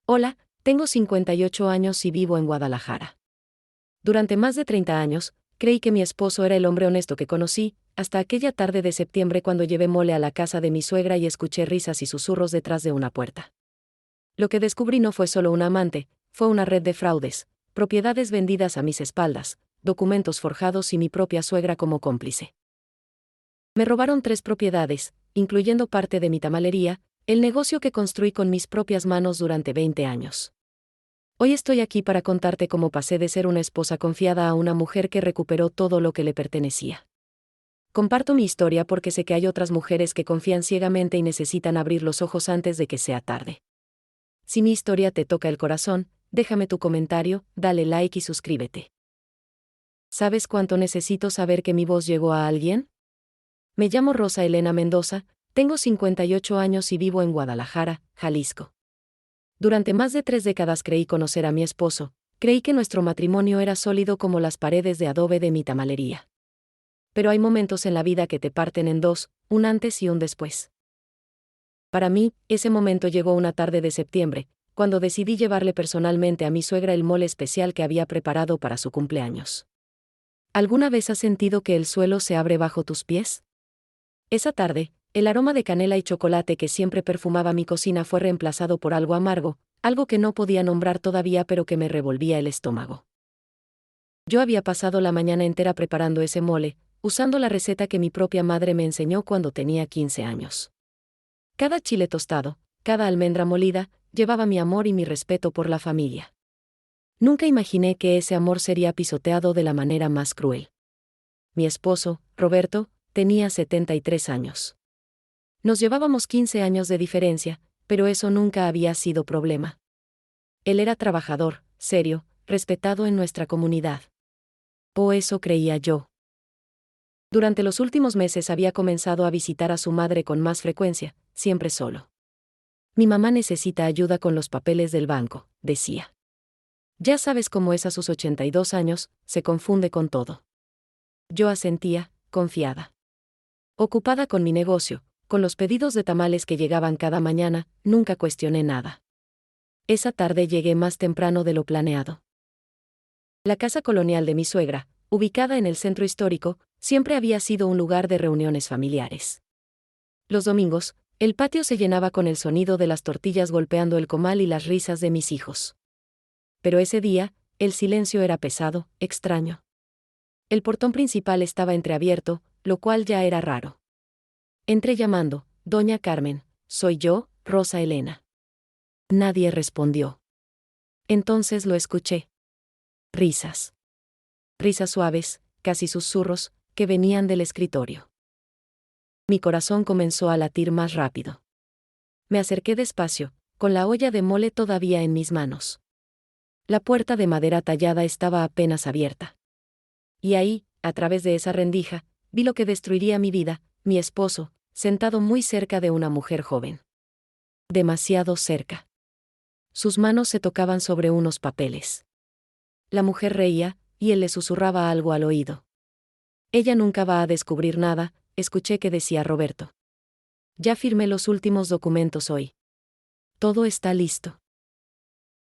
Hola, tengo 58 años y vivo en Guadalajara. Durante más de 30 años, creí que mi esposo era el hombre honesto que conocí, hasta aquella tarde de septiembre cuando llevé mole a la casa de mi suegra y escuché risas y susurros detrás de una puerta. Lo que descubrí no fue solo un amante, fue una red de fraudes, propiedades vendidas a mis espaldas, documentos forjados y mi propia suegra como cómplice. Me robaron 3 propiedades, incluyendo parte de mi tamalería, el negocio que construí con mis propias manos durante 20 años. Hoy estoy aquí para contarte cómo pasé de ser una esposa confiada a una mujer que recuperó todo lo que le pertenecía. Comparto mi historia porque sé que hay otras mujeres que confían ciegamente y necesitan abrir los ojos antes de que sea tarde. Si mi historia te toca el corazón, déjame tu comentario, dale like y suscríbete. ¿Sabes cuánto necesito saber que mi voz llegó a alguien? Me llamo Rosa Elena Mendoza, tengo 58 años y vivo en Guadalajara, Jalisco. Durante más de 3 décadas creí conocer a mi esposo, creí que nuestro matrimonio era sólido como las paredes de adobe de mi tamalería. Pero hay momentos en la vida que te parten en dos, un antes y un después. Para mí, ese momento llegó una tarde de septiembre, cuando decidí llevarle personalmente a mi suegra el mole especial que había preparado para su cumpleaños. ¿Alguna vez has sentido que el suelo se abre bajo tus pies? Esa tarde, el aroma de canela y chocolate que siempre perfumaba mi cocina fue reemplazado por algo amargo, algo que no podía nombrar todavía pero que me revolvía el estómago. Yo había pasado la mañana entera preparando ese mole, usando la receta que mi propia madre me enseñó cuando tenía 15 años. Cada chile tostado, cada almendra molida, llevaba mi amor y mi respeto por la familia. Nunca imaginé que ese amor sería pisoteado de la manera más cruel. Mi esposo, Roberto, tenía 73 años. Nos llevábamos 15 años de diferencia, pero eso nunca había sido problema. Él era trabajador, serio, respetado en nuestra comunidad. O eso creía yo. Durante los últimos meses había comenzado a visitar a su madre con más frecuencia, siempre solo. Mi mamá necesita ayuda con los papeles del banco, decía. Ya sabes cómo es a sus 82 años, se confunde con todo. Yo asentía, confiada. Ocupada con mi negocio, con los pedidos de tamales que llegaban cada mañana, nunca cuestioné nada. Esa tarde llegué más temprano de lo planeado. La casa colonial de mi suegra, ubicada en el centro histórico, siempre había sido un lugar de reuniones familiares. Los domingos, el patio se llenaba con el sonido de las tortillas golpeando el comal y las risas de mis hijos. Pero ese día, el silencio era pesado, extraño. El portón principal estaba entreabierto, lo cual ya era raro. Entré llamando, Doña Carmen, soy yo, Rosa Elena. Nadie respondió. Entonces lo escuché. Risas. Risas suaves, casi susurros, que venían del escritorio. Mi corazón comenzó a latir más rápido. Me acerqué despacio, con la olla de mole todavía en mis manos. La puerta de madera tallada estaba apenas abierta. Y ahí, a través de esa rendija, vi lo que destruiría mi vida, mi esposo, sentado muy cerca de una mujer joven. Demasiado cerca. Sus manos se tocaban sobre unos papeles. La mujer reía, y él le susurraba algo al oído. Ella nunca va a descubrir nada, escuché que decía Roberto. Ya firmé los últimos documentos hoy. Todo está listo.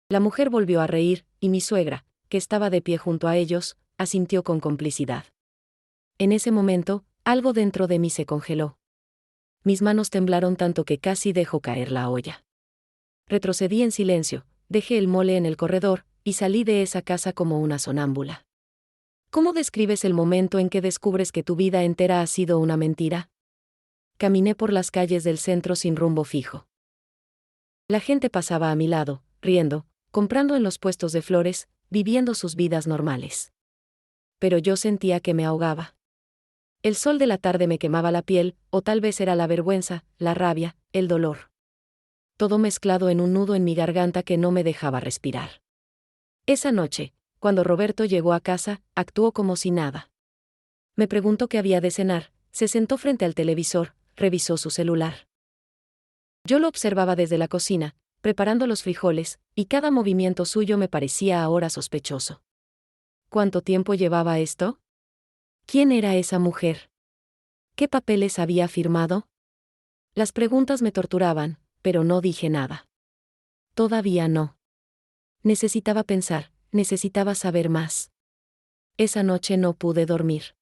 La mujer volvió a reír, y mi suegra, que estaba de pie junto a ellos, asintió con complicidad. En ese momento, algo dentro de mí se congeló. Mis manos temblaron tanto que casi dejó caer la olla. Retrocedí en silencio, dejé el mole en el corredor, y salí de esa casa como una sonámbula. ¿Cómo describes el momento en que descubres que tu vida entera ha sido una mentira? Caminé por las calles del centro sin rumbo fijo. La gente pasaba a mi lado, riendo, comprando en los puestos de flores, viviendo sus vidas normales. Pero yo sentía que me ahogaba. El sol de la tarde me quemaba la piel, o tal vez era la vergüenza, la rabia, el dolor. Todo mezclado en un nudo en mi garganta que no me dejaba respirar. Esa noche, cuando Roberto llegó a casa, actuó como si nada. Me preguntó qué había de cenar, se sentó frente al televisor, revisó su celular. Yo lo observaba desde la cocina, preparando los frijoles, y cada movimiento suyo me parecía ahora sospechoso. ¿Cuánto tiempo llevaba esto? ¿Quién era esa mujer? ¿Qué papeles había firmado? Las preguntas me torturaban, pero no dije nada. Todavía no. Necesitaba pensar, necesitaba saber más. Esa noche no pude dormir.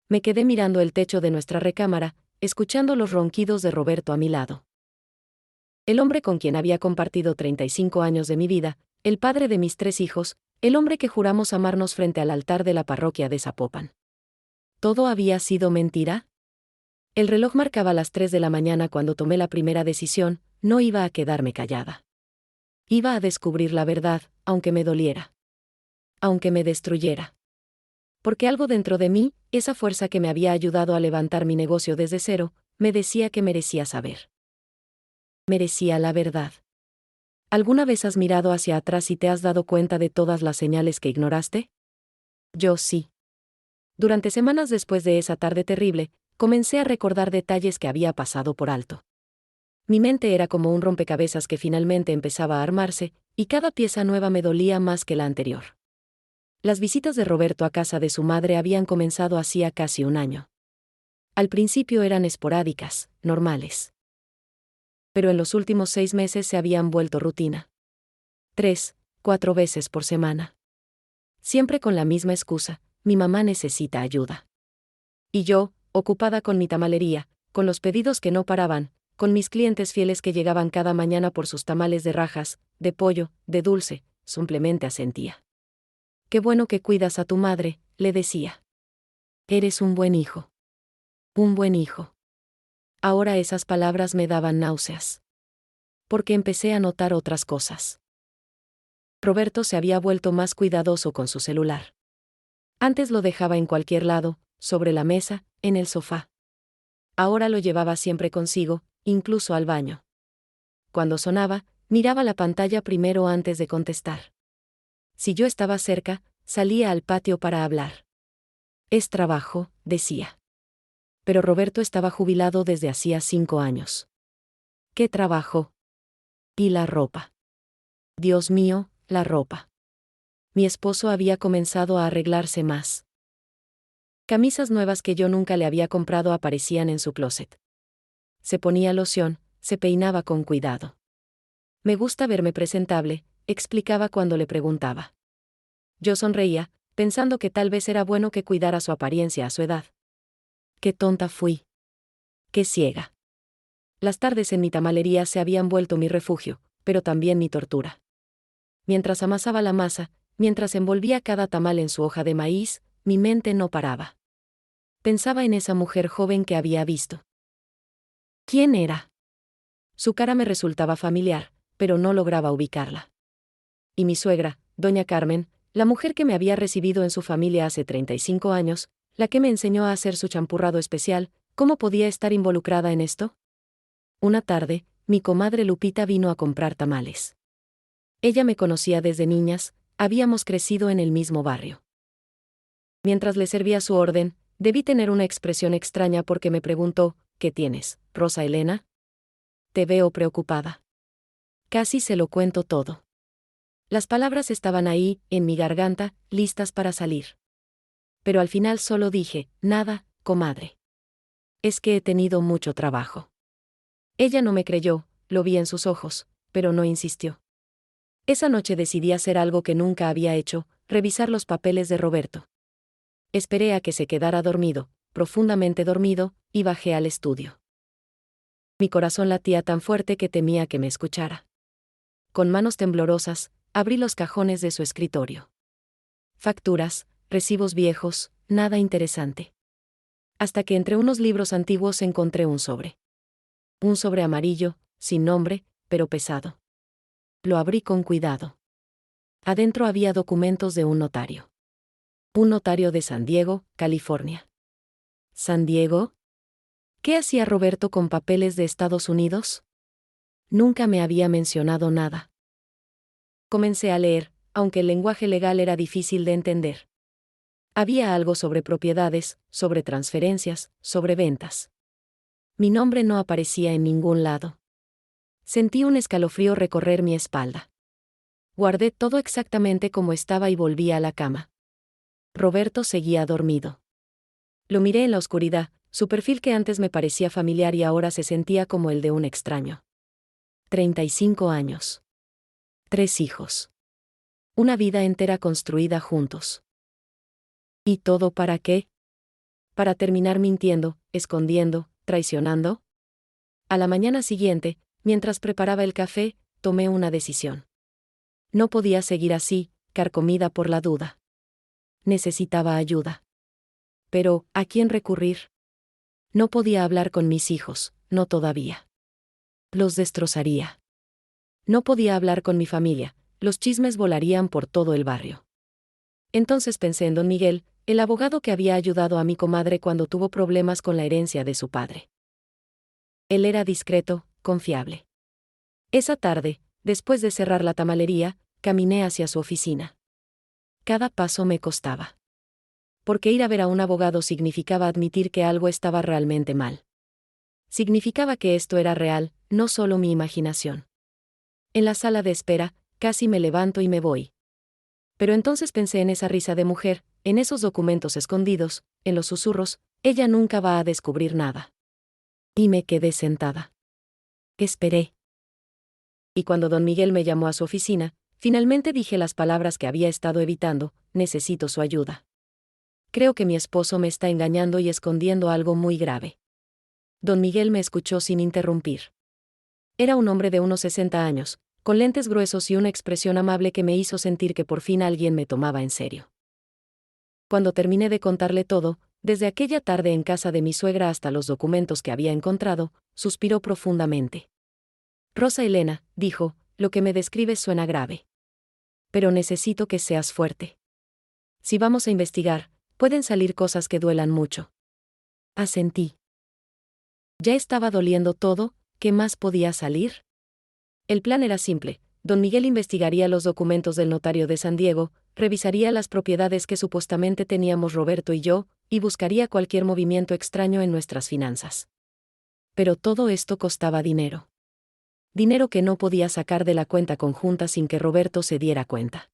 Me quedé mirando el techo de nuestra recámara, escuchando los ronquidos de Roberto a mi lado. El hombre con quien había compartido 35 años de mi vida, el padre de mis 3 hijos, el hombre que juramos amarnos frente al altar de la parroquia de Zapopan. ¿Todo había sido mentira? El reloj marcaba las 3 de la mañana cuando tomé la primera decisión, no iba a quedarme callada. Iba a descubrir la verdad, aunque me doliera. Aunque me destruyera. Porque algo dentro de mí, esa fuerza que me había ayudado a levantar mi negocio desde cero, me decía que merecía saber. Merecía la verdad. ¿Alguna vez has mirado hacia atrás y te has dado cuenta de todas las señales que ignoraste? Yo sí. Durante semanas después de esa tarde terrible, comencé a recordar detalles que había pasado por alto. Mi mente era como un rompecabezas que finalmente empezaba a armarse, y cada pieza nueva me dolía más que la anterior. Las visitas de Roberto a casa de su madre habían comenzado hacía casi un año. Al principio eran esporádicas, normales. Pero en los últimos 6 meses se habían vuelto rutina. 3, 4 veces por semana. Siempre con la misma excusa: mi mamá necesita ayuda. Y yo, ocupada con mi tamalería, con los pedidos que no paraban, con mis clientes fieles que llegaban cada mañana por sus tamales de rajas, de pollo, de dulce, simplemente asentía. Qué bueno que cuidas a tu madre, le decía. Eres un buen hijo. Un buen hijo. Ahora esas palabras me daban náuseas. Porque empecé a notar otras cosas. Roberto se había vuelto más cuidadoso con su celular. Antes lo dejaba en cualquier lado, sobre la mesa, en el sofá. Ahora lo llevaba siempre consigo, incluso al baño. Cuando sonaba, miraba la pantalla primero antes de contestar. Si yo estaba cerca, salía al patio para hablar. Es trabajo, decía. Pero Roberto estaba jubilado desde hacía 5 años. ¿Qué trabajo? Y la ropa. Dios mío, la ropa. Mi esposo había comenzado a arreglarse más. Camisas nuevas que yo nunca le había comprado aparecían en su closet. Se ponía loción, se peinaba con cuidado. Me gusta verme presentable, explicaba cuando le preguntaba. Yo sonreía, pensando que tal vez era bueno que cuidara su apariencia a su edad. Qué tonta fui. Qué ciega. Las tardes en mi tamalería se habían vuelto mi refugio, pero también mi tortura. Mientras amasaba la masa, mientras envolvía cada tamal en su hoja de maíz, mi mente no paraba. Pensaba en esa mujer joven que había visto. ¿Quién era? Su cara me resultaba familiar, pero no lograba ubicarla. Y mi suegra, doña Carmen, la mujer que me había recibido en su familia hace 35 años, la que me enseñó a hacer su champurrado especial, ¿cómo podía estar involucrada en esto? Una tarde, mi comadre Lupita vino a comprar tamales. Ella me conocía desde niñas, habíamos crecido en el mismo barrio. Mientras le servía su orden, debí tener una expresión extraña porque me preguntó: ¿qué tienes, Rosa Elena? Te veo preocupada. Casi se lo cuento todo. Las palabras estaban ahí, en mi garganta, listas para salir. Pero al final solo dije: nada, comadre. Es que he tenido mucho trabajo. Ella no me creyó, lo vi en sus ojos, pero no insistió. Esa noche decidí hacer algo que nunca había hecho: revisar los papeles de Roberto. Esperé a que se quedara dormido, profundamente dormido, y bajé al estudio. Mi corazón latía tan fuerte que temía que me escuchara. Con manos temblorosas, abrí los cajones de su escritorio. Facturas, recibos viejos, nada interesante. Hasta que entre unos libros antiguos encontré un sobre. Un sobre amarillo, sin nombre, pero pesado. Lo abrí con cuidado. Adentro había documentos de un notario. Un notario de San Diego, California. ¿San Diego? ¿Qué hacía Roberto con papeles de Estados Unidos? Nunca me había mencionado nada. Comencé a leer, aunque el lenguaje legal era difícil de entender. Había algo sobre propiedades, sobre transferencias, sobre ventas. Mi nombre no aparecía en ningún lado. Sentí un escalofrío recorrer mi espalda. Guardé todo exactamente como estaba y volví a la cama. Roberto seguía dormido. Lo miré en la oscuridad, su perfil que antes me parecía familiar y ahora se sentía como el de un extraño. 35 años. 3 hijos. Una vida entera construida juntos. ¿Y todo para qué? ¿Para terminar mintiendo, escondiendo, traicionando? A la mañana siguiente, mientras preparaba el café, tomé una decisión. No podía seguir así, carcomida por la duda. Necesitaba ayuda. Pero, ¿a quién recurrir? No podía hablar con mis hijos, no todavía. Los destrozaría. No podía hablar con mi familia, los chismes volarían por todo el barrio. Entonces pensé en don Miguel, el abogado que había ayudado a mi comadre cuando tuvo problemas con la herencia de su padre. Él era discreto, confiable. Esa tarde, después de cerrar la tamalería, caminé hacia su oficina. Cada paso me costaba. Porque ir a ver a un abogado significaba admitir que algo estaba realmente mal. Significaba que esto era real, no solo mi imaginación. En la sala de espera, casi me levanto y me voy. Pero entonces pensé en esa risa de mujer, en esos documentos escondidos, en los susurros, ella nunca va a descubrir nada. Y me quedé sentada. Esperé. Y cuando don Miguel me llamó a su oficina, finalmente dije las palabras que había estado evitando: necesito su ayuda. Creo que mi esposo me está engañando y escondiendo algo muy grave. Don Miguel me escuchó sin interrumpir. Era un hombre de unos 60 años, con lentes gruesos y una expresión amable que me hizo sentir que por fin alguien me tomaba en serio. Cuando terminé de contarle todo, desde aquella tarde en casa de mi suegra hasta los documentos que había encontrado, suspiró profundamente. Rosa Elena, dijo, lo que me describes suena grave. Pero necesito que seas fuerte. Si vamos a investigar, pueden salir cosas que duelan mucho. Asentí. Ya estaba doliendo todo, ¿qué más podía salir? El plan era simple: don Miguel investigaría los documentos del notario de San Diego, revisaría las propiedades que supuestamente teníamos Roberto y yo, y buscaría cualquier movimiento extraño en nuestras finanzas. Pero todo esto costaba dinero. Dinero que no podía sacar de la cuenta conjunta sin que Roberto se diera cuenta.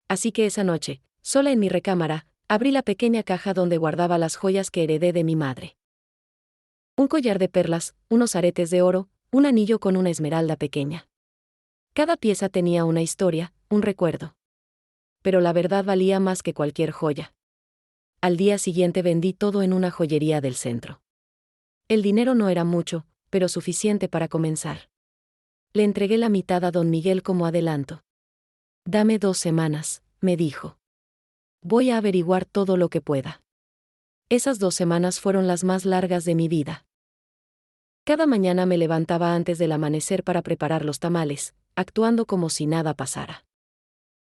Así que esa noche, sola en mi recámara, abrí la pequeña caja donde guardaba las joyas que heredé de mi madre. Un collar de perlas, unos aretes de oro, un anillo con una esmeralda pequeña. Cada pieza tenía una historia, un recuerdo. Pero la verdad valía más que cualquier joya. Al día siguiente vendí todo en una joyería del centro. El dinero no era mucho, pero suficiente para comenzar. Le entregué la mitad a don Miguel como adelanto. Dame 2 semanas, me dijo. Voy a averiguar todo lo que pueda. Esas 2 semanas fueron las más largas de mi vida. Cada mañana me levantaba antes del amanecer para preparar los tamales, actuando como si nada pasara.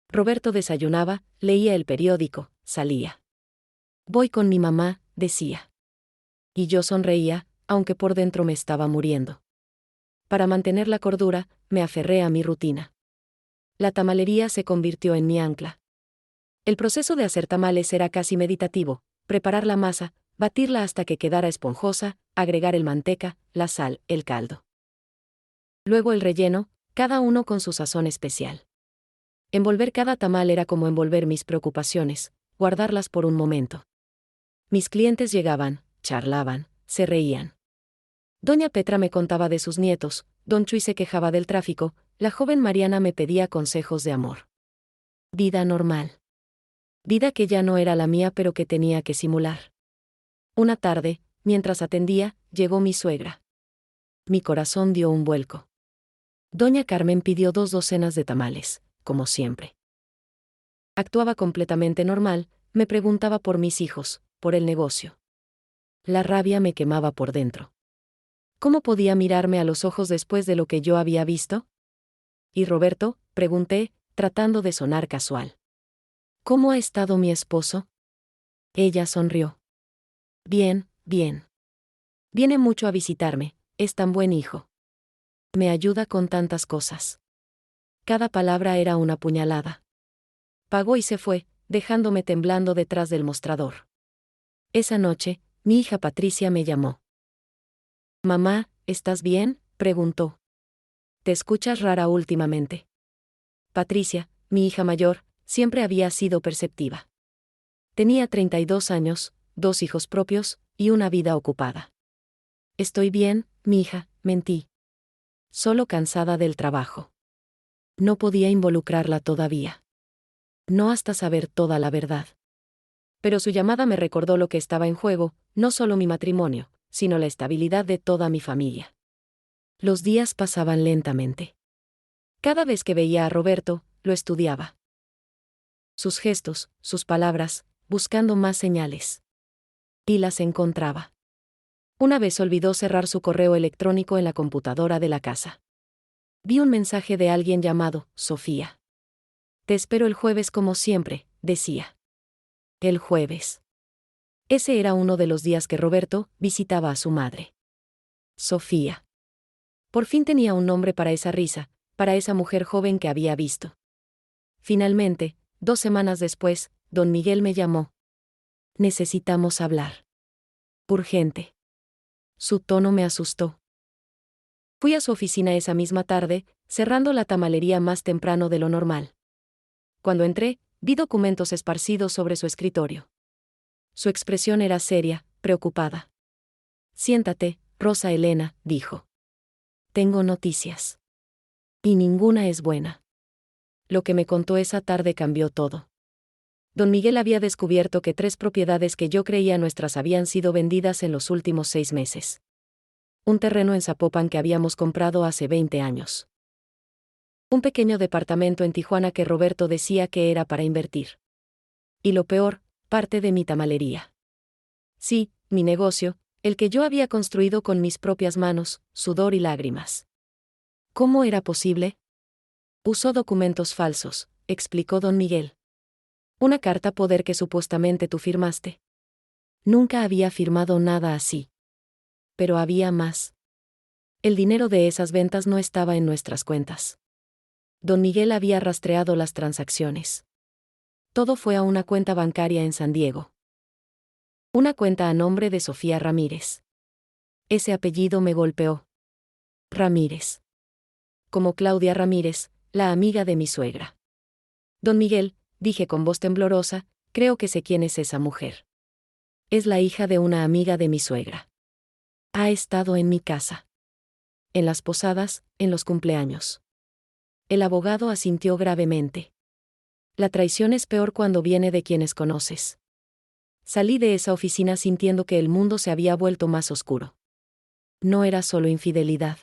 Roberto desayunaba, leía el periódico, salía. Voy con mi mamá, decía. Y yo sonreía, aunque por dentro me estaba muriendo. Para mantener la cordura, me aferré a mi rutina. La tamalería se convirtió en mi ancla. El proceso de hacer tamales era casi meditativo: preparar la masa, batirla hasta que quedara esponjosa, agregar el manteca, la sal, el caldo. Luego el relleno, cada uno con su sazón especial. Envolver cada tamal era como envolver mis preocupaciones, guardarlas por un momento. Mis clientes llegaban, charlaban, se reían. Doña Petra me contaba de sus nietos, don Chuy se quejaba del tráfico, la joven Mariana me pedía consejos de amor. Vida normal. Vida que ya no era la mía pero que tenía que simular. Una tarde, mientras atendía, llegó mi suegra. Mi corazón dio un vuelco. Doña Carmen pidió 2 docenas de tamales, como siempre. Actuaba completamente normal, me preguntaba por mis hijos, por el negocio. La rabia me quemaba por dentro. ¿Cómo podía mirarme a los ojos después de lo que yo había visto? ¿Y Roberto?, pregunté, tratando de sonar casual. ¿Cómo ha estado mi esposo? Ella sonrió. Bien, bien. Viene mucho a visitarme, es tan buen hijo. Me ayuda con tantas cosas. Cada palabra era una puñalada. Pagó y se fue, dejándome temblando detrás del mostrador. Esa noche, mi hija Patricia me llamó. Mamá, ¿estás bien?, preguntó. Te escuchas rara últimamente. Patricia, mi hija mayor, siempre había sido perceptiva. Tenía 32 años, 2 hijos propios, y una vida ocupada. Estoy bien, mi hija, mentí. Solo cansada del trabajo. No podía involucrarla todavía. No hasta saber toda la verdad. Pero su llamada me recordó lo que estaba en juego, no solo mi matrimonio, sino la estabilidad de toda mi familia. Los días pasaban lentamente. Cada vez que veía a Roberto, lo estudiaba. Sus gestos, sus palabras, buscando más señales. Y las encontraba. Una vez olvidó cerrar su correo electrónico en la computadora de la casa. Vi un mensaje de alguien llamado Sofía. Te espero el jueves como siempre, decía. El jueves. Ese era uno de los días que Roberto visitaba a su madre. Sofía. Por fin tenía un nombre para esa risa, para esa mujer joven que había visto. Finalmente, 2 semanas después, don Miguel me llamó. Necesitamos hablar. Urgente. Su tono me asustó. Fui a su oficina esa misma tarde, cerrando la tamalería más temprano de lo normal. Cuando entré, vi documentos esparcidos sobre su escritorio. Su expresión era seria, preocupada. Siéntate, Rosa Elena, dijo. Tengo noticias. Y ninguna es buena. Lo que me contó esa tarde cambió todo. Don Miguel había descubierto que 3 propiedades que yo creía nuestras habían sido vendidas en los últimos 6 meses. Un terreno en Zapopan que habíamos comprado hace 20 años. Un pequeño departamento en Tijuana que Roberto decía que era para invertir. Y lo peor, parte de mi tamalería. Sí, mi negocio, el que yo había construido con mis propias manos, sudor y lágrimas. ¿Cómo era posible? Usó documentos falsos, explicó don Miguel. Una carta poder que supuestamente tú firmaste. Nunca había firmado nada así. Pero había más. El dinero de esas ventas no estaba en nuestras cuentas. Don Miguel había rastreado las transacciones. Todo fue a una cuenta bancaria en San Diego. Una cuenta a nombre de Sofía Ramírez. Ese apellido me golpeó. Ramírez. Como Claudia Ramírez, la amiga de mi suegra. Don Miguel, dije con voz temblorosa, creo que sé quién es esa mujer. Es la hija de una amiga de mi suegra. Ha estado en mi casa. En las posadas, en los cumpleaños. El abogado asintió gravemente. La traición es peor cuando viene de quienes conoces. Salí de esa oficina sintiendo que el mundo se había vuelto más oscuro. No era solo infidelidad.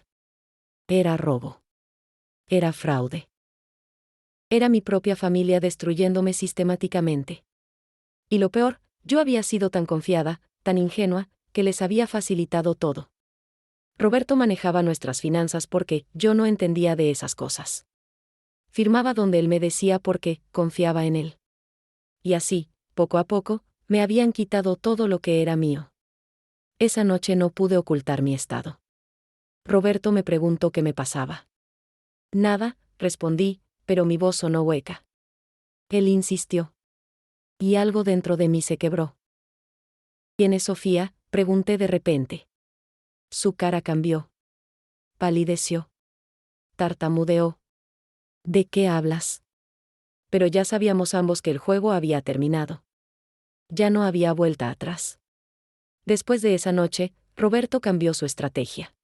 Era robo. Era fraude. Era mi propia familia destruyéndome sistemáticamente. Y lo peor, yo había sido tan confiada, tan ingenua, que les había facilitado todo. Roberto manejaba nuestras finanzas porque yo no entendía de esas cosas. Firmaba donde él me decía porque confiaba en él. Y así, poco a poco, me habían quitado todo lo que era mío. Esa noche no pude ocultar mi estado. Roberto me preguntó qué me pasaba. Nada, respondí, pero mi voz sonó hueca. Él insistió. Y algo dentro de mí se quebró. ¿Quién es Sofía?, pregunté de repente. Su cara cambió. Palideció. Tartamudeó. ¿De qué hablas? Pero ya sabíamos ambos que el juego había terminado. Ya no había vuelta atrás. Después de esa noche, Roberto cambió su estrategia.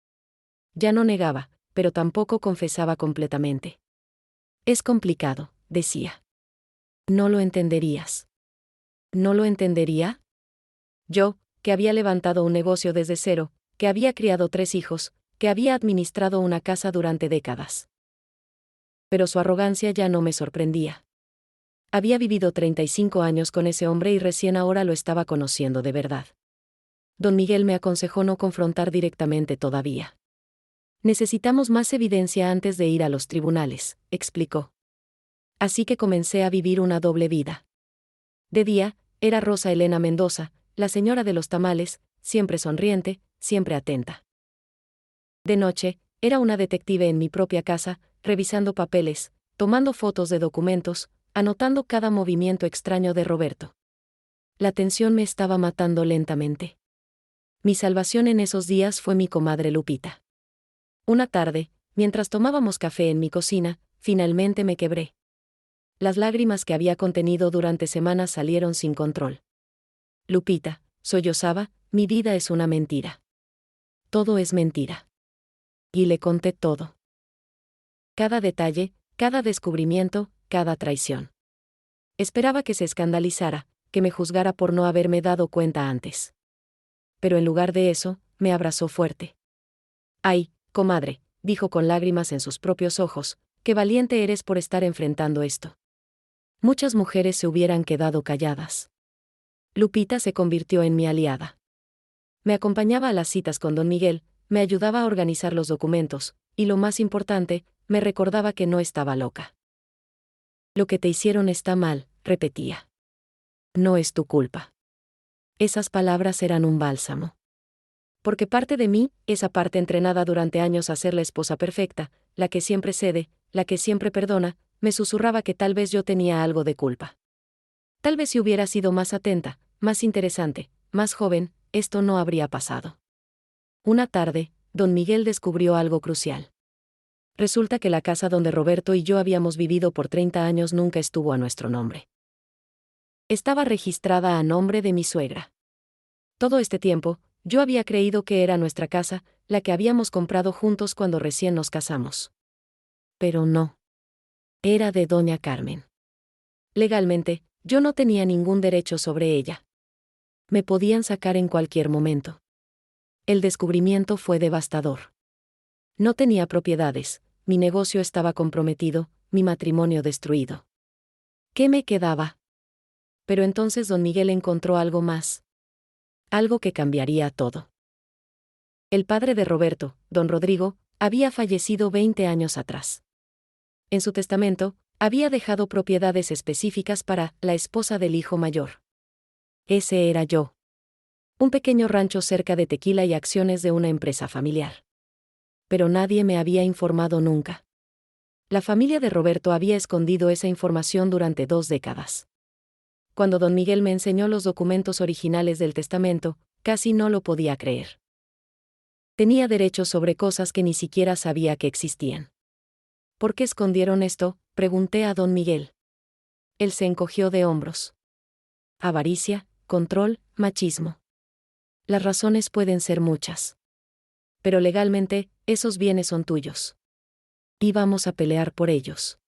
Ya no negaba, pero tampoco confesaba completamente. Es complicado, decía. No lo entenderías. ¿No lo entendería? Yo, que había levantado un negocio desde cero, que había criado 3 hijos, que había administrado una casa durante décadas. Pero su arrogancia ya no me sorprendía. Había vivido 35 años con ese hombre y recién ahora lo estaba conociendo de verdad. Don Miguel me aconsejó no confrontar directamente todavía. Necesitamos más evidencia antes de ir a los tribunales, explicó. Así que comencé a vivir una doble vida. De día, era Rosa Elena Mendoza, la señora de los tamales, siempre sonriente, siempre atenta. De noche, era una detective en mi propia casa, revisando papeles, tomando fotos de documentos, anotando cada movimiento extraño de Roberto. La tensión me estaba matando lentamente. Mi salvación en esos días fue mi comadre Lupita. Una tarde, mientras tomábamos café en mi cocina, finalmente me quebré. Las lágrimas que había contenido durante semanas salieron sin control. Lupita, sollozaba, mi vida es una mentira. Todo es mentira. Y le conté todo. Cada detalle, cada descubrimiento, cada traición. Esperaba que se escandalizara, que me juzgara por no haberme dado cuenta antes. Pero en lugar de eso, me abrazó fuerte. «Ay, comadre», dijo con lágrimas en sus propios ojos, «qué valiente eres por estar enfrentando esto. Muchas mujeres se hubieran quedado calladas». Lupita se convirtió en mi aliada. Me acompañaba a las citas con don Miguel, me ayudaba a organizar los documentos, y lo más importante, me recordaba que no estaba loca. «Lo que te hicieron está mal», repetía. «No es tu culpa». Esas palabras eran un bálsamo. Porque parte de mí, esa parte entrenada durante años a ser la esposa perfecta, la que siempre cede, la que siempre perdona, me susurraba que tal vez yo tenía algo de culpa. Tal vez si hubiera sido más atenta, más interesante, más joven, esto no habría pasado. Una tarde, don Miguel descubrió algo crucial. Resulta que la casa donde Roberto y yo habíamos vivido por 30 años nunca estuvo a nuestro nombre. Estaba registrada a nombre de mi suegra. Todo este tiempo, yo había creído que era nuestra casa, la que habíamos comprado juntos cuando recién nos casamos. Pero no. Era de doña Carmen. Legalmente, yo no tenía ningún derecho sobre ella. Me podían sacar en cualquier momento. El descubrimiento fue devastador. No tenía propiedades, mi negocio estaba comprometido, mi matrimonio destruido. ¿Qué me quedaba? Pero entonces don Miguel encontró algo más. Algo que cambiaría todo. El padre de Roberto, don Rodrigo, había fallecido 20 años atrás. En su testamento, había dejado propiedades específicas para la esposa del hijo mayor. Ese era yo. Un pequeño rancho cerca de Tequila y acciones de una empresa familiar. Pero nadie me había informado nunca. La familia de Roberto había escondido esa información durante 2 décadas. Cuando don Miguel me enseñó los documentos originales del testamento, casi no lo podía creer. Tenía derechos sobre cosas que ni siquiera sabía que existían. ¿Por qué escondieron esto?, pregunté a don Miguel. Él se encogió de hombros. Avaricia, control, machismo. Las razones pueden ser muchas. Pero legalmente, esos bienes son tuyos. Íbamos a pelear por ellos.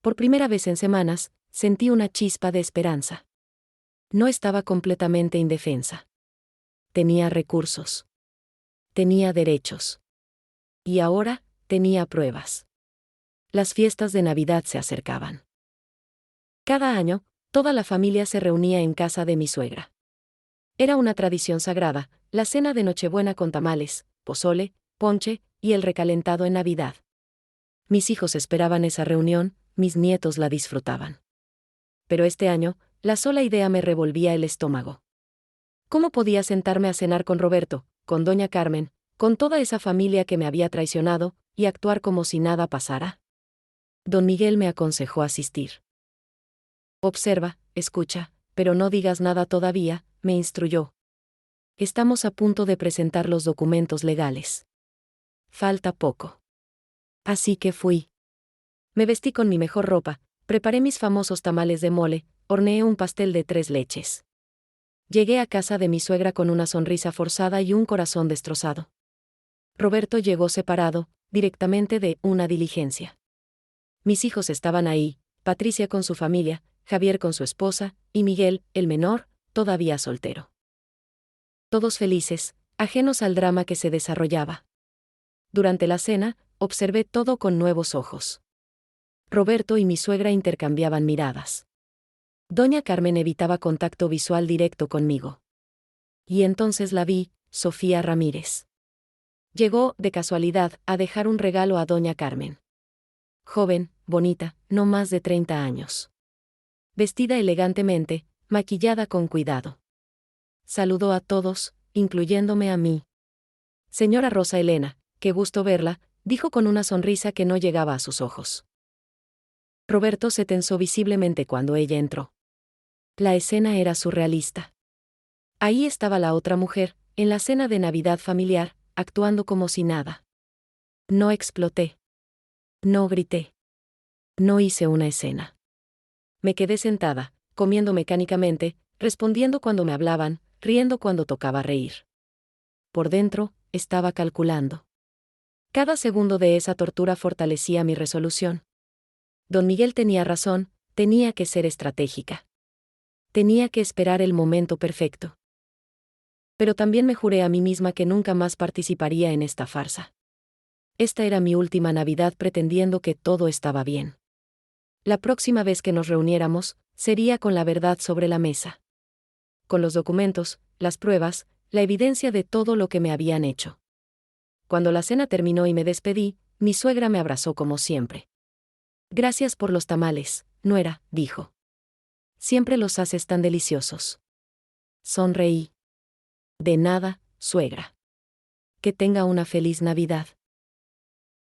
Por primera vez en semanas, sentí una chispa de esperanza. No estaba completamente indefensa. Tenía recursos. Tenía derechos. Y ahora, tenía pruebas. Las fiestas de Navidad se acercaban. Cada año, toda la familia se reunía en casa de mi suegra. Era una tradición sagrada, la cena de Nochebuena con tamales, pozole, ponche y el recalentado en Navidad. Mis hijos esperaban esa reunión, mis nietos la disfrutaban. Pero este año, la sola idea me revolvía el estómago. ¿Cómo podía sentarme a cenar con Roberto, con doña Carmen, con toda esa familia que me había traicionado, y actuar como si nada pasara? Don Miguel me aconsejó asistir. Observa, escucha, pero no digas nada todavía, me instruyó. Estamos a punto de presentar los documentos legales. Falta poco. Así que fui. Me vestí con mi mejor ropa, preparé mis famosos tamales de mole, horneé un pastel de 3 leches. Llegué a casa de mi suegra con una sonrisa forzada y un corazón destrozado. Roberto llegó separado, directamente de una diligencia. Mis hijos estaban ahí, Patricia con su familia, Javier con su esposa, y Miguel, el menor, todavía soltero. Todos felices, ajenos al drama que se desarrollaba. Durante la cena, observé todo con nuevos ojos. Roberto y mi suegra intercambiaban miradas. Doña Carmen evitaba contacto visual directo conmigo. Y entonces la vi, Sofía Ramírez. Llegó, de casualidad, a dejar un regalo a doña Carmen. Joven, bonita, no más de 30 años. Vestida elegantemente, maquillada con cuidado. Saludó a todos, incluyéndome a mí. Señora Rosa Elena, qué gusto verla, dijo con una sonrisa que no llegaba a sus ojos. Roberto se tensó visiblemente cuando ella entró. La escena era surrealista. Ahí estaba la otra mujer, en la cena de Navidad familiar, actuando como si nada. No exploté. No grité. No hice una escena. Me quedé sentada, comiendo mecánicamente, respondiendo cuando me hablaban, riendo cuando tocaba reír. Por dentro, estaba calculando. Cada segundo de esa tortura fortalecía mi resolución. Don Miguel tenía razón, tenía que ser estratégica. Tenía que esperar el momento perfecto. Pero también me juré a mí misma que nunca más participaría en esta farsa. Esta era mi última Navidad pretendiendo que todo estaba bien. La próxima vez que nos reuniéramos, sería con la verdad sobre la mesa. Con los documentos, las pruebas, la evidencia de todo lo que me habían hecho. Cuando la cena terminó y me despedí, mi suegra me abrazó como siempre. Gracias por los tamales, nuera, dijo. Siempre los haces tan deliciosos. Sonreí. De nada, suegra. Que tenga una feliz Navidad.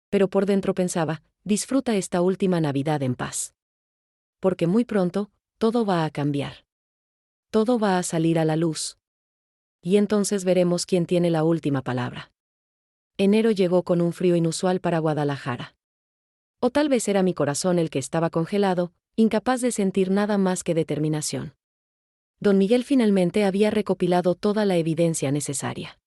Pero por dentro pensaba, disfruta esta última Navidad en paz. Porque muy pronto, todo va a cambiar. Todo va a salir a la luz. Y entonces veremos quién tiene la última palabra. Enero llegó con un frío inusual para Guadalajara. O tal vez era mi corazón el que estaba congelado, incapaz de sentir nada más que determinación. Don Miguel finalmente había recopilado toda la evidencia necesaria.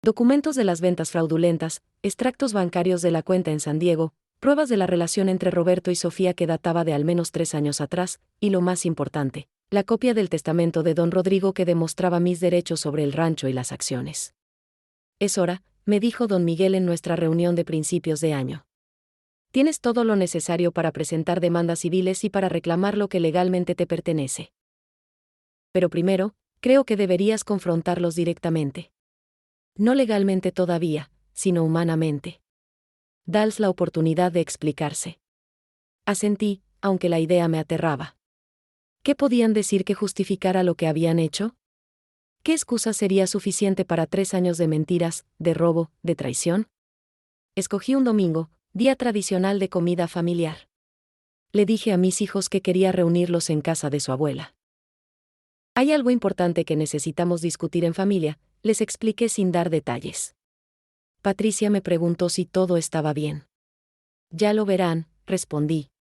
Documentos de las ventas fraudulentas, extractos bancarios de la cuenta en San Diego, pruebas de la relación entre Roberto y Sofía que databa de al menos 3 años atrás, y lo más importante, la copia del testamento de don Rodrigo que demostraba mis derechos sobre el rancho y las acciones. Es hora, me dijo don Miguel en nuestra reunión de principios de año. Tienes todo lo necesario para presentar demandas civiles y para reclamar lo que legalmente te pertenece. Pero primero, creo que deberías confrontarlos directamente. No legalmente todavía, sino humanamente. Dales la oportunidad de explicarse. Asentí, aunque la idea me aterraba. ¿Qué podían decir que justificara lo que habían hecho? ¿Qué excusa sería suficiente para 3 años de mentiras, de robo, de traición? Escogí un domingo, día tradicional de comida familiar. Le dije a mis hijos que quería reunirlos en casa de su abuela. Hay algo importante que necesitamos discutir en familia, les expliqué sin dar detalles. Patricia me preguntó si todo estaba bien. Ya lo verán, respondí.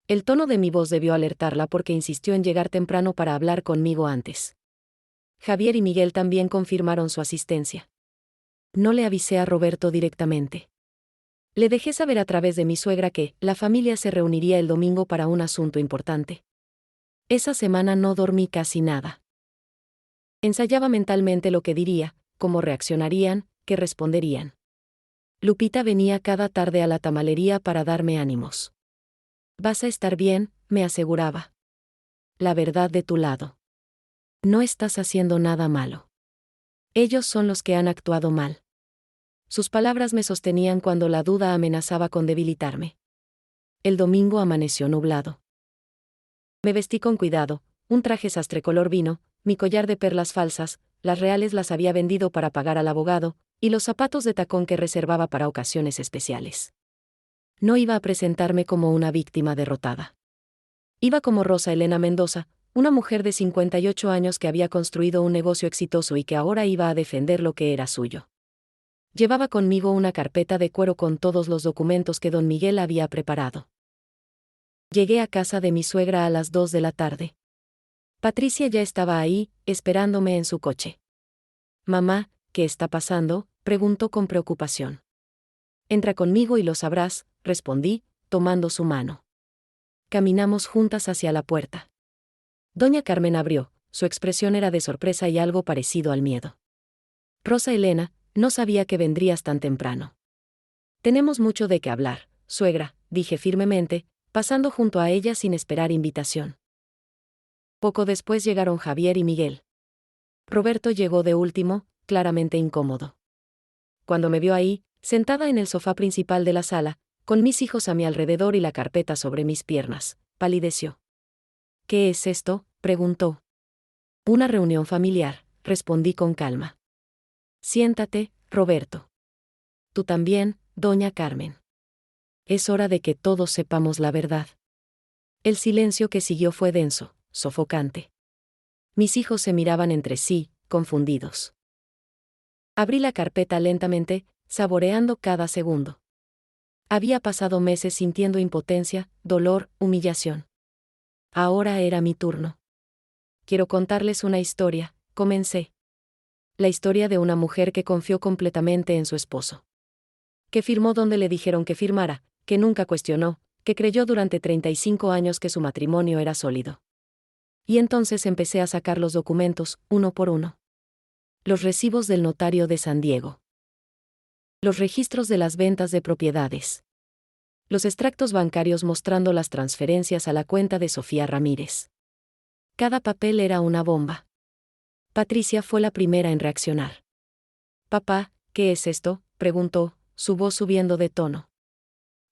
El tono de mi voz debió alertarla porque insistió en llegar temprano para hablar conmigo antes. Javier y Miguel también confirmaron su asistencia. No le avisé a Roberto directamente. Le dejé saber a través de mi suegra que la familia se reuniría el domingo para un asunto importante. Esa semana no dormí casi nada. Ensayaba mentalmente lo que diría, cómo reaccionarían, qué responderían. Lupita venía cada tarde a la tamalería para darme ánimos. Vas a estar bien, me aseguraba. La verdad de tu lado. No estás haciendo nada malo. Ellos son los que han actuado mal. Sus palabras me sostenían cuando la duda amenazaba con debilitarme. El domingo amaneció nublado. Me vestí con cuidado, un traje sastre color vino, mi collar de perlas falsas, las reales las había vendido para pagar al abogado, y los zapatos de tacón que reservaba para ocasiones especiales. No iba a presentarme como una víctima derrotada. Iba como Rosa Elena Mendoza, una mujer de 58 años que había construido un negocio exitoso y que ahora iba a defender lo que era suyo. Llevaba conmigo una carpeta de cuero con todos los documentos que don Miguel había preparado. Llegué a casa de mi suegra a las 2 de la tarde. Patricia ya estaba ahí, esperándome en su coche. Mamá, ¿qué está pasando?, preguntó con preocupación. Entra conmigo y lo sabrás, respondí, tomando su mano. Caminamos juntas hacia la puerta. Doña Carmen abrió, su expresión era de sorpresa y algo parecido al miedo. Rosa Elena, no sabía que vendrías tan temprano. Tenemos mucho de qué hablar, suegra, dije firmemente, pasando junto a ella sin esperar invitación. Poco después llegaron Javier y Miguel. Roberto llegó de último, claramente incómodo. Cuando me vio ahí, sentada en el sofá principal de la sala, con mis hijos a mi alrededor y la carpeta sobre mis piernas, palideció. ¿Qué es esto?, preguntó. Una reunión familiar, respondí con calma. Siéntate, Roberto. Tú también, doña Carmen. Es hora de que todos sepamos la verdad. El silencio que siguió fue denso, sofocante. Mis hijos se miraban entre sí, confundidos. Abrí la carpeta lentamente, saboreando cada segundo. Había pasado meses sintiendo impotencia, dolor, humillación. Ahora era mi turno. Quiero contarles una historia, comencé. La historia de una mujer que confió completamente en su esposo. Que firmó donde le dijeron que firmara, que nunca cuestionó, que creyó durante 35 años que su matrimonio era sólido. Y entonces empecé a sacar los documentos, uno por uno. Los recibos del notario de San Diego. Los registros de las ventas de propiedades. Los extractos bancarios mostrando las transferencias a la cuenta de Sofía Ramírez. Cada papel era una bomba. Patricia fue la primera en reaccionar. «Papá, ¿qué es esto?», preguntó, su voz subiendo de tono.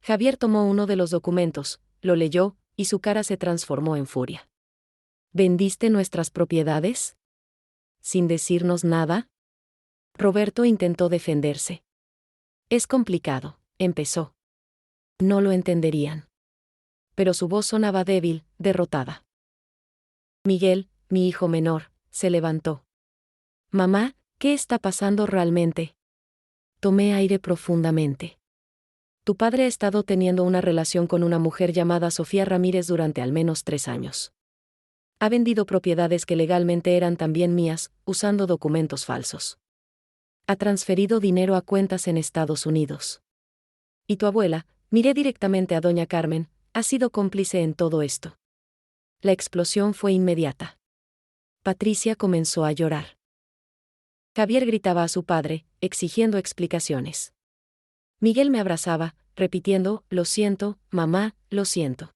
Javier tomó uno de los documentos, lo leyó, y su cara se transformó en furia. «¿Vendiste nuestras propiedades? ¿Sin decirnos nada?». Roberto intentó defenderse. «Es complicado», empezó. «No lo entenderían». Pero su voz sonaba débil, derrotada. Miguel, mi hijo menor, se levantó. «Mamá, ¿qué está pasando realmente?». Tomé aire profundamente. «Tu padre ha estado teniendo una relación con una mujer llamada Sofía Ramírez durante al menos 3 años. Ha vendido propiedades que legalmente eran también mías, usando documentos falsos. Ha transferido dinero a cuentas en Estados Unidos. Y tu abuela», miré directamente a doña Carmen, «ha sido cómplice en todo esto». La explosión fue inmediata. Patricia comenzó a llorar. Javier gritaba a su padre, exigiendo explicaciones. Miguel me abrazaba, repitiendo, «Lo siento, mamá, lo siento».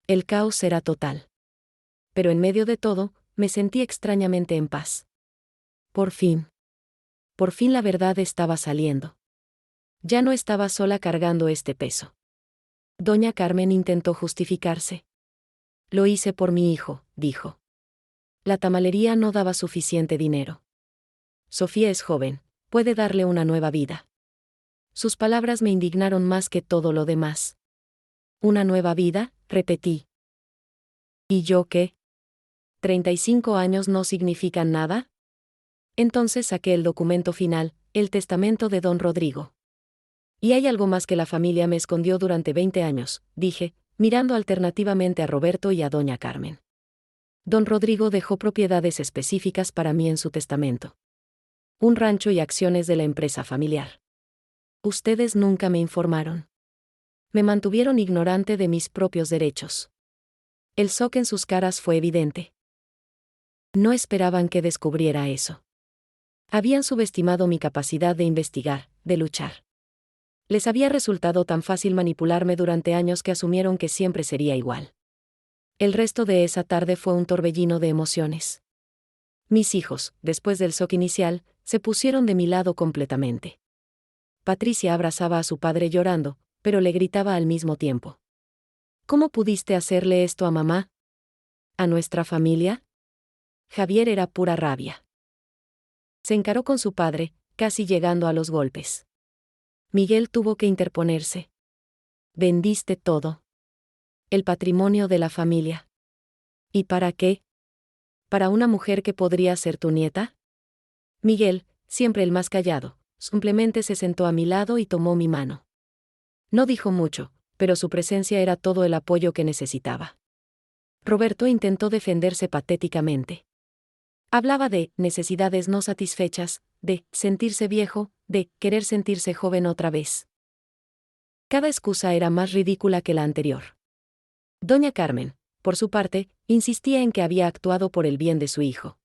El caos era total. Pero en medio de todo, me sentí extrañamente en paz. Por fin la verdad estaba saliendo. Ya no estaba sola cargando este peso. Doña Carmen intentó justificarse. «Lo hice por mi hijo», dijo. «La tamalería no daba suficiente dinero. Sofía es joven, puede darle una nueva vida». Sus palabras me indignaron más que todo lo demás. «¿Una nueva vida?», repetí. «¿Y yo qué? ¿35 años no significan nada?». Entonces saqué el documento final, el testamento de don Rodrigo. «Y hay algo más que la familia me escondió durante 20 años», dije, mirando alternativamente a Roberto y a doña Carmen. Don Rodrigo dejó propiedades específicas para mí en su testamento. Un rancho y acciones de la empresa familiar. Ustedes nunca me informaron. Me mantuvieron ignorante de mis propios derechos. El shock en sus caras fue evidente. No esperaban que descubriera eso. Habían subestimado mi capacidad de investigar, de luchar. Les había resultado tan fácil manipularme durante años que asumieron que siempre sería igual. El resto de esa tarde fue un torbellino de emociones. Mis hijos, después del shock inicial, se pusieron de mi lado completamente. Patricia abrazaba a su padre llorando, pero le gritaba al mismo tiempo. «¿Cómo pudiste hacerle esto a mamá? ¿A nuestra familia?». Javier era pura rabia. Se encaró con su padre, casi llegando a los golpes. Miguel tuvo que interponerse. «Vendiste todo. El patrimonio de la familia. ¿Y para qué? ¿Para una mujer que podría ser tu nieta?». Miguel, siempre el más callado, simplemente se sentó a mi lado y tomó mi mano. No dijo mucho, pero su presencia era todo el apoyo que necesitaba. Roberto intentó defenderse patéticamente. Hablaba de necesidades no satisfechas, de sentirse viejo, de querer sentirse joven otra vez. Cada excusa era más ridícula que la anterior. Doña Carmen, por su parte, insistía en que había actuado por el bien de su hijo.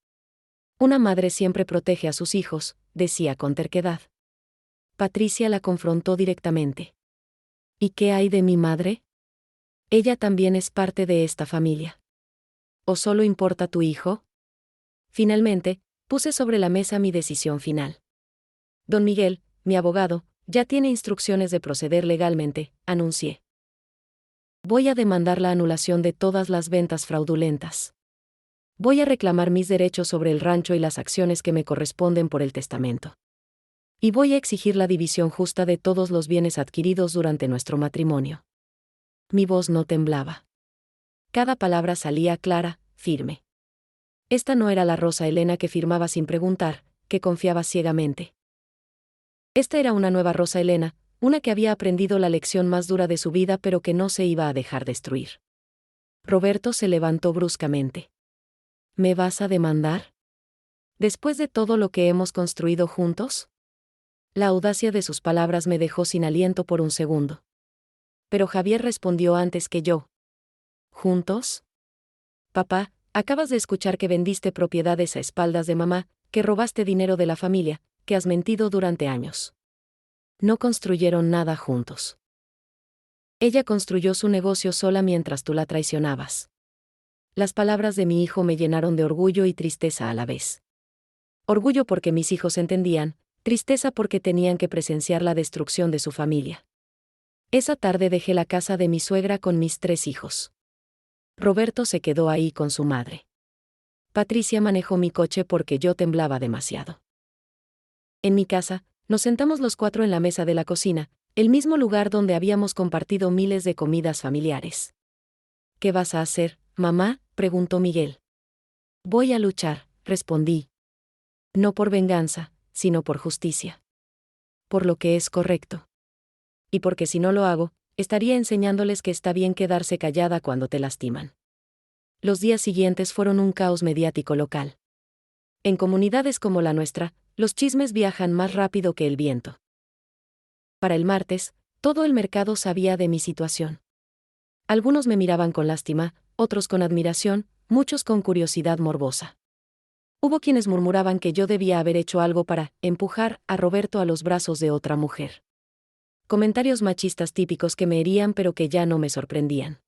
«Una madre siempre protege a sus hijos», decía con terquedad. Patricia la confrontó directamente. «¿Y qué hay de mi madre? Ella también es parte de esta familia. ¿O solo importa tu hijo?». Finalmente, puse sobre la mesa mi decisión final. «Don Miguel, mi abogado, ya tiene instrucciones de proceder legalmente», anuncié. «Voy a demandar la anulación de todas las ventas fraudulentas. Voy a reclamar mis derechos sobre el rancho y las acciones que me corresponden por el testamento. Y voy a exigir la división justa de todos los bienes adquiridos durante nuestro matrimonio». Mi voz no temblaba. Cada palabra salía clara, firme. Esta no era la Rosa Elena que firmaba sin preguntar, que confiaba ciegamente. Esta era una nueva Rosa Elena, una que había aprendido la lección más dura de su vida pero que no se iba a dejar destruir. Roberto se levantó bruscamente. «¿Me vas a demandar? ¿Después de todo lo que hemos construido juntos?». La audacia de sus palabras me dejó sin aliento por un segundo. pero Javier respondió antes que yo. ¿Juntos? Papá, acabas de escuchar que vendiste propiedades a espaldas de mamá, que robaste dinero de la familia, que has mentido durante años. No construyeron nada juntos. Ella construyó su negocio sola mientras tú la traicionabas. Las palabras de mi hijo me llenaron de orgullo y tristeza a la vez. Orgullo porque mis hijos entendían, tristeza porque tenían que presenciar la destrucción de su familia. Esa tarde dejé la casa de mi suegra con mis 3 hijos. Roberto se quedó ahí con su madre. Patricia manejó mi coche porque yo temblaba demasiado. En mi casa, nos sentamos los 4 en la mesa de la cocina, el mismo lugar donde habíamos compartido miles de comidas familiares. ¿Qué vas a hacer, mamá?, preguntó Miguel. Voy a luchar, respondí. No por venganza, sino por justicia. Por lo que es correcto. Y porque si no lo hago, estaría enseñándoles que está bien quedarse callada cuando te lastiman. Los días siguientes fueron un caos mediático local. En comunidades como la nuestra, los chismes viajan más rápido que el viento. Para el martes, todo el mercado sabía de mi situación. Algunos me miraban con lástima, otros con admiración, muchos con curiosidad morbosa. Hubo quienes murmuraban que yo debía haber hecho algo para empujar a Roberto a los brazos de otra mujer. Comentarios machistas típicos que me herían pero que ya no me sorprendían.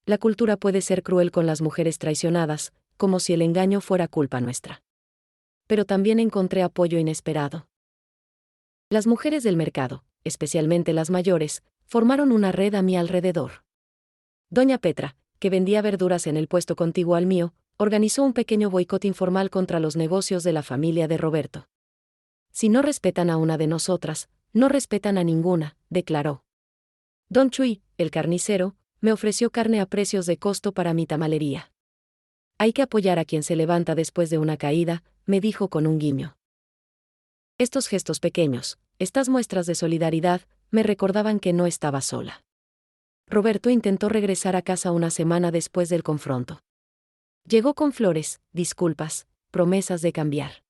La cultura puede ser cruel con las mujeres traicionadas, como si el engaño fuera culpa nuestra. Pero también encontré apoyo inesperado. Las mujeres del mercado, especialmente las mayores, formaron una red a mi alrededor. Doña Petra, que vendía verduras en el puesto contiguo al mío, organizó un pequeño boicot informal contra los negocios de la familia de Roberto. Si no respetan a una de nosotras, no respetan a ninguna, declaró. Don Chuy, el carnicero, me ofreció carne a precios de costo para mi tamalería. Hay que apoyar a quien se levanta después de una caída, me dijo con un guiño. Estos gestos pequeños, estas muestras de solidaridad, me recordaban que no estaba sola. Roberto intentó regresar a casa una semana después del confronto. Llegó con flores, disculpas, promesas de cambiar.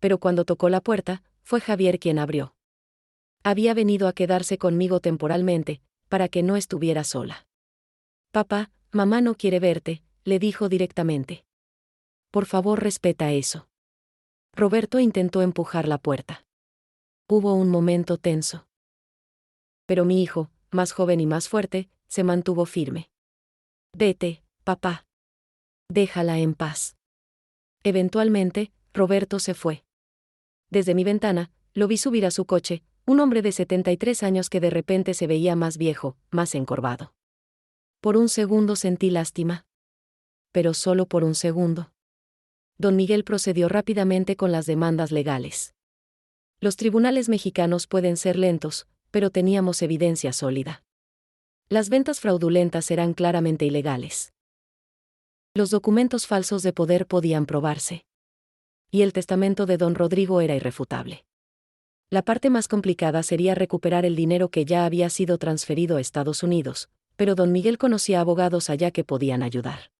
Pero cuando tocó la puerta, fue Javier quien abrió. Había venido a quedarse conmigo temporalmente, para que no estuviera sola. Papá, mamá no quiere verte, le dijo directamente. Por favor, respeta eso. Roberto intentó empujar la puerta. Hubo un momento tenso. Pero mi hijo, más joven y más fuerte, se mantuvo firme. Vete, papá. Déjala en paz. Eventualmente, Roberto se fue. Desde mi ventana, lo vi subir a su coche, un hombre de 73 años que de repente se veía más viejo, más encorvado. Por un segundo sentí lástima. Pero solo por un segundo. Don Miguel procedió rápidamente con las demandas legales. Los tribunales mexicanos pueden ser lentos, pero teníamos evidencia sólida. Las ventas fraudulentas eran claramente ilegales. Los documentos falsos de poder podían probarse. Y el testamento de don Rodrigo era irrefutable. La parte más complicada sería recuperar el dinero que ya había sido transferido a Estados Unidos, pero don Miguel conocía abogados allá que podían ayudar.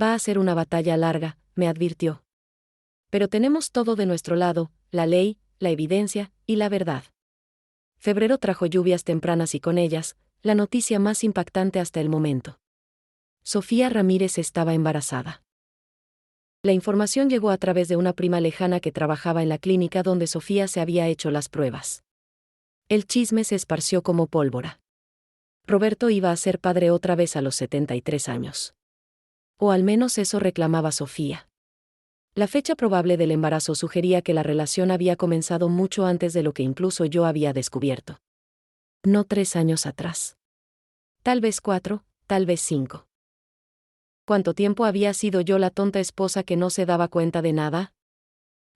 Va a ser una batalla larga, me advirtió. Pero tenemos todo de nuestro lado, la ley, la evidencia y la verdad. Febrero trajo lluvias tempranas y con ellas, la noticia más impactante hasta el momento. Sofía Ramírez estaba embarazada. La información llegó a través de una prima lejana que trabajaba en la clínica donde Sofía se había hecho las pruebas. El chisme se esparció como pólvora. Roberto iba a ser padre otra vez a los 73 años. O al menos eso reclamaba Sofía. La fecha probable del embarazo sugería que la relación había comenzado mucho antes de lo que incluso yo había descubierto. No 3 años atrás. Tal vez 4, tal vez 5. ¿Cuánto tiempo había sido yo la tonta esposa que no se daba cuenta de nada?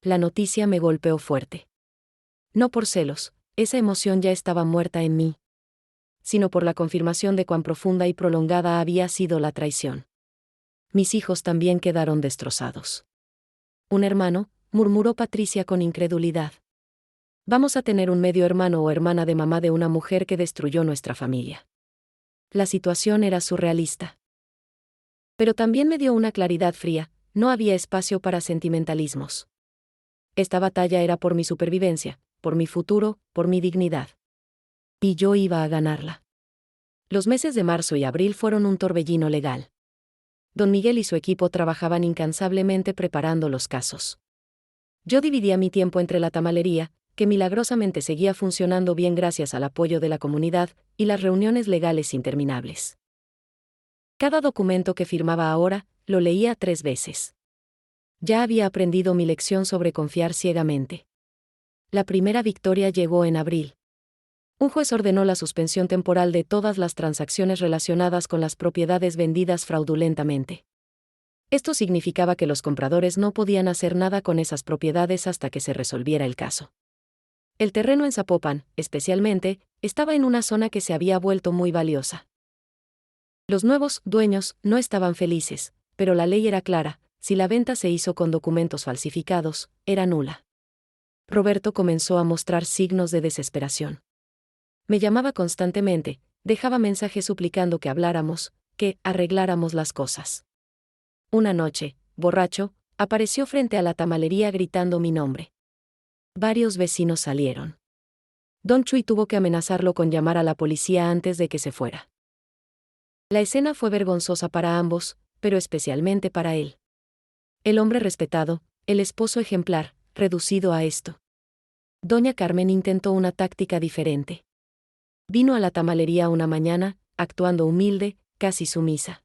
La noticia me golpeó fuerte. No por celos, esa emoción ya estaba muerta en mí. Sino por la confirmación de cuán profunda y prolongada había sido la traición. Mis hijos también quedaron destrozados. Un hermano, murmuró Patricia con incredulidad. Vamos a tener un medio hermano o hermana de mamá de una mujer que destruyó nuestra familia. La situación era surrealista. Pero también me dio una claridad fría, no había espacio para sentimentalismos. Esta batalla era por mi supervivencia, por mi futuro, por mi dignidad. Y yo iba a ganarla. Los meses de marzo y abril fueron un torbellino legal. Don Miguel y su equipo trabajaban incansablemente preparando los casos. Yo dividía mi tiempo entre la tamalería, que milagrosamente seguía funcionando bien gracias al apoyo de la comunidad, y las reuniones legales interminables. Cada documento que firmaba ahora, lo leía 3 veces. Ya había aprendido mi lección sobre confiar ciegamente. La primera victoria llegó en abril. Un juez ordenó la suspensión temporal de todas las transacciones relacionadas con las propiedades vendidas fraudulentamente. Esto significaba que los compradores no podían hacer nada con esas propiedades hasta que se resolviera el caso. El terreno en Zapopan, especialmente, estaba en una zona que se había vuelto muy valiosa. Los nuevos dueños no estaban felices, pero la ley era clara: si la venta se hizo con documentos falsificados, era nula. Roberto comenzó a mostrar signos de desesperación. Me llamaba constantemente, dejaba mensajes suplicando que habláramos, que arregláramos las cosas. Una noche, borracho, apareció frente a la tamalería gritando mi nombre. Varios vecinos salieron. Don Chuy tuvo que amenazarlo con llamar a la policía antes de que se fuera. La escena fue vergonzosa para ambos, pero especialmente para él. El hombre respetado, el esposo ejemplar, reducido a esto. Doña Carmen intentó una táctica diferente. Vino a la tamalería una mañana, actuando humilde, casi sumisa.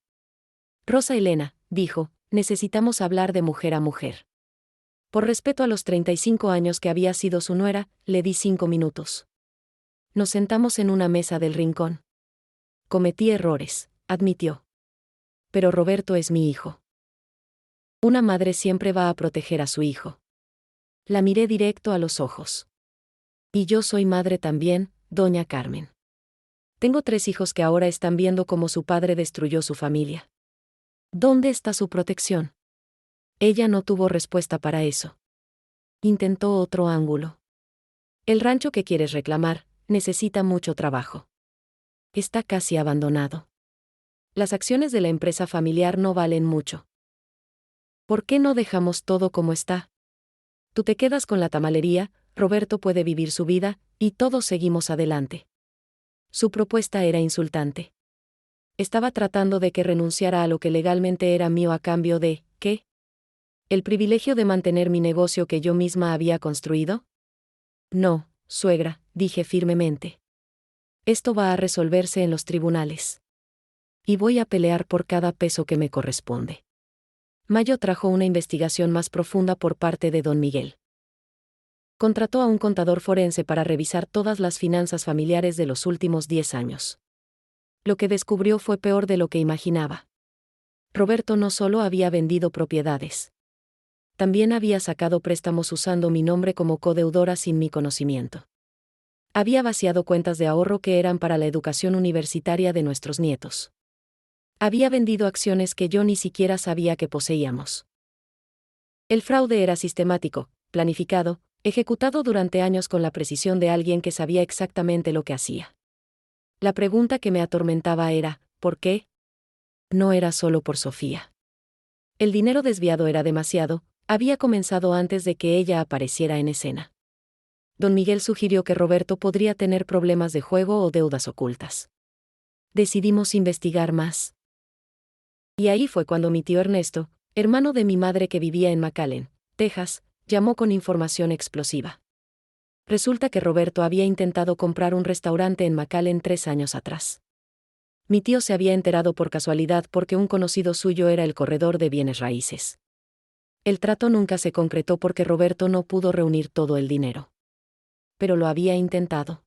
Rosa Elena, dijo, necesitamos hablar de mujer a mujer. Por respeto a los 35 años que había sido su nuera, le di 5 minutos. Nos sentamos en una mesa del rincón. Cometí errores, admitió. Pero Roberto es mi hijo. Una madre siempre va a proteger a su hijo. La miré directo a los ojos. Y yo soy madre también, doña Carmen. Tengo 3 hijos que ahora están viendo cómo su padre destruyó su familia. ¿Dónde está su protección? Ella no tuvo respuesta para eso. Intentó otro ángulo. El rancho que quieres reclamar necesita mucho trabajo. Está casi abandonado. Las acciones de la empresa familiar no valen mucho. ¿Por qué no dejamos todo como está? Tú te quedas con la tamalería, Roberto puede vivir su vida, y todos seguimos adelante. Su propuesta era insultante. Estaba tratando de que renunciara a lo que legalmente era mío a cambio de, ¿qué? ¿El privilegio de mantener mi negocio que yo misma había construido? No, suegra, dije firmemente. Esto va a resolverse en los tribunales. Y voy a pelear por cada peso que me corresponde. Mayo trajo una investigación más profunda por parte de don Miguel. Contrató a un contador forense para revisar todas las finanzas familiares de los últimos 10 años. Lo que descubrió fue peor de lo que imaginaba. Roberto no solo había vendido propiedades. También había sacado préstamos usando mi nombre como codeudora sin mi conocimiento. Había vaciado cuentas de ahorro que eran para la educación universitaria de nuestros nietos. Había vendido acciones que yo ni siquiera sabía que poseíamos. El fraude era sistemático, planificado, ejecutado durante años con la precisión de alguien que sabía exactamente lo que hacía. La pregunta que me atormentaba era, ¿por qué? No era solo por Sofía. El dinero desviado era demasiado, había comenzado antes de que ella apareciera en escena. Don Miguel sugirió que Roberto podría tener problemas de juego o deudas ocultas. Decidimos investigar más. Y ahí fue cuando mi tío Ernesto, hermano de mi madre que vivía en McAllen, Texas, llamó con información explosiva. Resulta que Roberto había intentado comprar un restaurante en McAllen 3 años atrás. Mi tío se había enterado por casualidad porque un conocido suyo era el corredor de bienes raíces. El trato nunca se concretó porque Roberto no pudo reunir todo el dinero. Pero lo había intentado.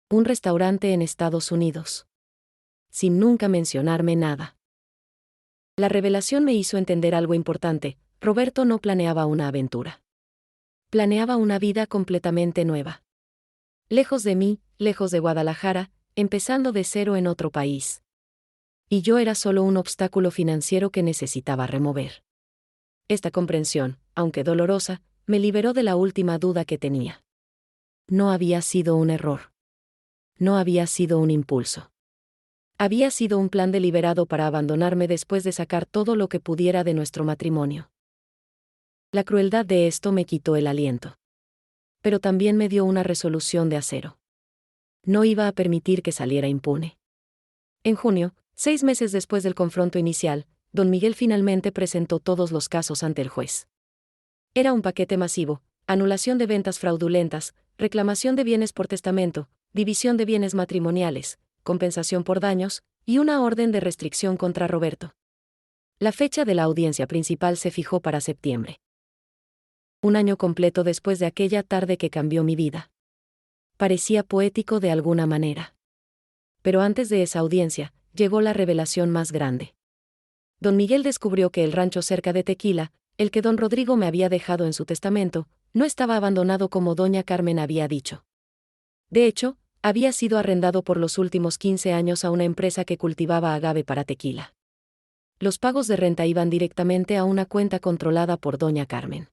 Un restaurante en Estados Unidos. Sin nunca mencionarme nada. La revelación me hizo entender algo importante: Roberto no planeaba una aventura. Planeaba una vida completamente nueva. Lejos de mí, lejos de Guadalajara, empezando de cero en otro país. Y yo era solo un obstáculo financiero que necesitaba remover. Esta comprensión, aunque dolorosa, me liberó de la última duda que tenía. No había sido un error. No había sido un impulso. Había sido un plan deliberado para abandonarme después de sacar todo lo que pudiera de nuestro matrimonio. La crueldad de esto me quitó el aliento. Pero también me dio una resolución de acero. No iba a permitir que saliera impune. En junio, 6 meses después del confronto inicial, don Miguel finalmente presentó todos los casos ante el juez. Era un paquete masivo: anulación de ventas fraudulentas, reclamación de bienes por testamento, división de bienes matrimoniales, compensación por daños, y una orden de restricción contra Roberto. La fecha de la audiencia principal se fijó para septiembre. Un año completo después de aquella tarde que cambió mi vida. Parecía poético de alguna manera. Pero antes de esa audiencia, llegó la revelación más grande. Don Miguel descubrió que el rancho cerca de Tequila, el que don Rodrigo me había dejado en su testamento, no estaba abandonado como doña Carmen había dicho. De hecho, había sido arrendado por los últimos 15 años a una empresa que cultivaba agave para tequila. Los pagos de renta iban directamente a una cuenta controlada por doña Carmen.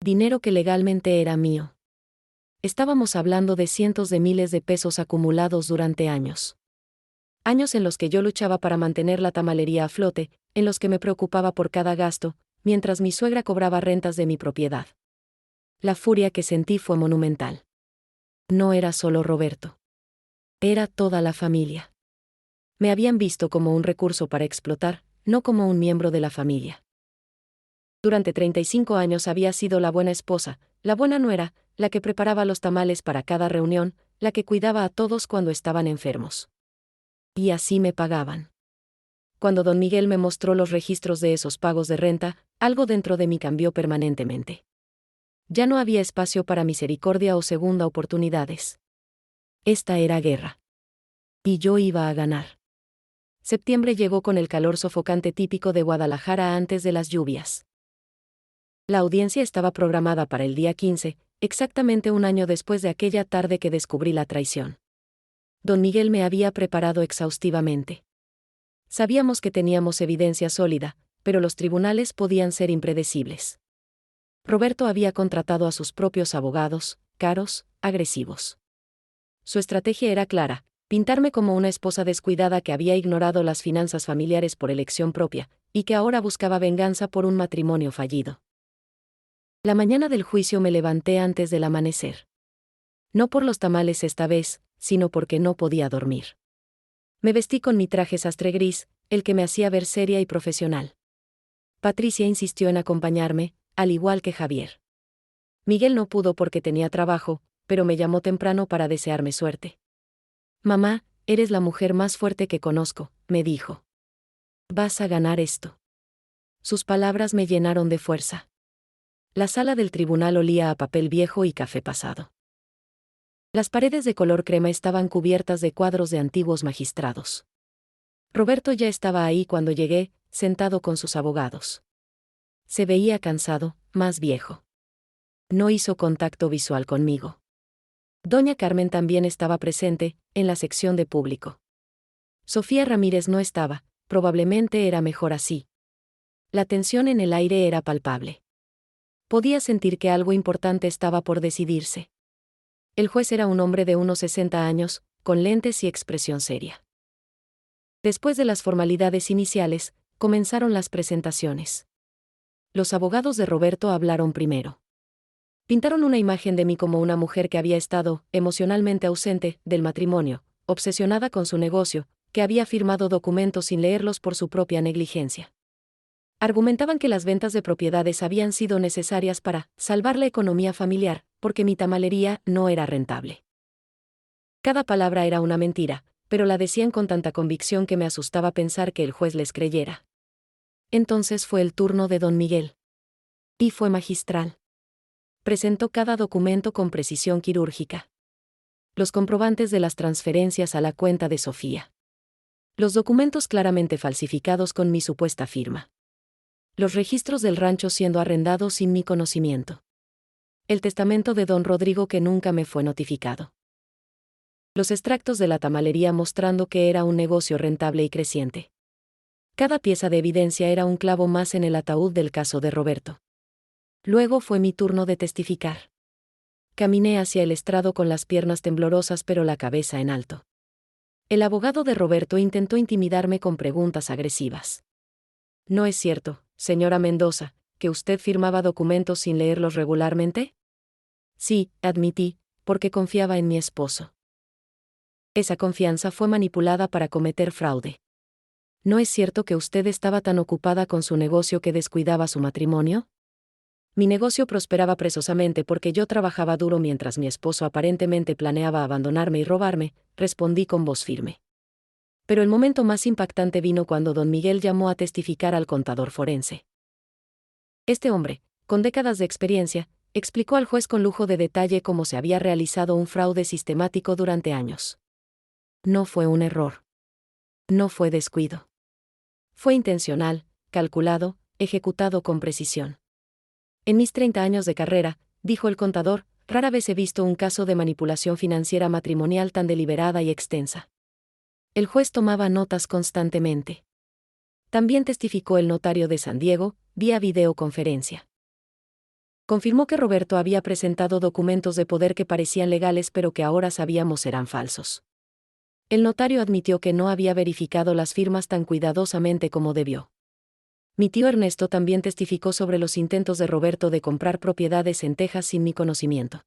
Dinero que legalmente era mío. Estábamos hablando de cientos de miles de pesos acumulados durante años. Años en los que yo luchaba para mantener la tamalería a flote, en los que me preocupaba por cada gasto, mientras mi suegra cobraba rentas de mi propiedad. La furia que sentí fue monumental. No era solo Roberto. Era toda la familia. Me habían visto como un recurso para explotar, no como un miembro de la familia. Durante 35 años había sido la buena esposa, la buena nuera, la que preparaba los tamales para cada reunión, la que cuidaba a todos cuando estaban enfermos. Y así me pagaban. Cuando don Miguel me mostró los registros de esos pagos de renta, algo dentro de mí cambió permanentemente. Ya no había espacio para misericordia o segunda oportunidades. Esta era guerra. Y yo iba a ganar. Septiembre llegó con el calor sofocante típico de Guadalajara antes de las lluvias. La audiencia estaba programada para el día 15, exactamente un año después de aquella tarde que descubrí la traición. Don Miguel me había preparado exhaustivamente. Sabíamos que teníamos evidencia sólida, pero los tribunales podían ser impredecibles. Roberto había contratado a sus propios abogados, caros, agresivos. Su estrategia era clara: pintarme como una esposa descuidada que había ignorado las finanzas familiares por elección propia, y que ahora buscaba venganza por un matrimonio fallido. La mañana del juicio me levanté antes del amanecer. No por los tamales esta vez, sino porque no podía dormir. Me vestí con mi traje sastre gris, el que me hacía ver seria y profesional. Patricia insistió en acompañarme, al igual que Javier. Miguel no pudo porque tenía trabajo, pero me llamó temprano para desearme suerte. «Mamá, eres la mujer más fuerte que conozco», me dijo. «Vas a ganar esto». Sus palabras me llenaron de fuerza. La sala del tribunal olía a papel viejo y café pasado. Las paredes de color crema estaban cubiertas de cuadros de antiguos magistrados. Roberto ya estaba ahí cuando llegué, sentado con sus abogados. Se veía cansado, más viejo. No hizo contacto visual conmigo. Doña Carmen también estaba presente, en la sección de público. Sofía Ramírez no estaba, probablemente era mejor así. La tensión en el aire era palpable. Podía sentir que algo importante estaba por decidirse. El juez era un hombre de unos 60 años, con lentes y expresión seria. Después de las formalidades iniciales, comenzaron las presentaciones. Los abogados de Roberto hablaron primero. Pintaron una imagen de mí como una mujer que había estado, emocionalmente ausente, del matrimonio, obsesionada con su negocio, que había firmado documentos sin leerlos por su propia negligencia. Argumentaban que las ventas de propiedades habían sido necesarias para salvar la economía familiar, porque mi tamalería no era rentable. Cada palabra era una mentira, pero la decían con tanta convicción que me asustaba pensar que el juez les creyera. Entonces fue el turno de don Miguel. Y fue magistral. Presentó cada documento con precisión quirúrgica. Los comprobantes de las transferencias a la cuenta de Sofía. Los documentos claramente falsificados con mi supuesta firma. Los registros del rancho siendo arrendados sin mi conocimiento. El testamento de don Rodrigo que nunca me fue notificado. Los extractos de la tamalería mostrando que era un negocio rentable y creciente. Cada pieza de evidencia era un clavo más en el ataúd del caso de Roberto. Luego fue mi turno de testificar. Caminé hacia el estrado con las piernas temblorosas pero la cabeza en alto. El abogado de Roberto intentó intimidarme con preguntas agresivas. «¿No es cierto, señora Mendoza, que usted firmaba documentos sin leerlos regularmente?» «Sí», admití, porque confiaba en mi esposo. Esa confianza fue manipulada para cometer fraude. ¿No es cierto que usted estaba tan ocupada con su negocio que descuidaba su matrimonio? Mi negocio prosperaba presosamente porque yo trabajaba duro mientras mi esposo aparentemente planeaba abandonarme y robarme, respondí con voz firme. Pero el momento más impactante vino cuando don Miguel llamó a testificar al contador forense. Este hombre, con décadas de experiencia, explicó al juez con lujo de detalle cómo se había realizado un fraude sistemático durante años. No fue un error. No fue descuido. Fue intencional, calculado, ejecutado con precisión. En mis 30 años de carrera, dijo el contador, rara vez he visto un caso de manipulación financiera matrimonial tan deliberada y extensa. El juez tomaba notas constantemente. También testificó el notario de San Diego, vía videoconferencia. Confirmó que Roberto había presentado documentos de poder que parecían legales pero que ahora sabíamos eran falsos. El notario admitió que no había verificado las firmas tan cuidadosamente como debió. Mi tío Ernesto también testificó sobre los intentos de Roberto de comprar propiedades en Texas sin mi conocimiento.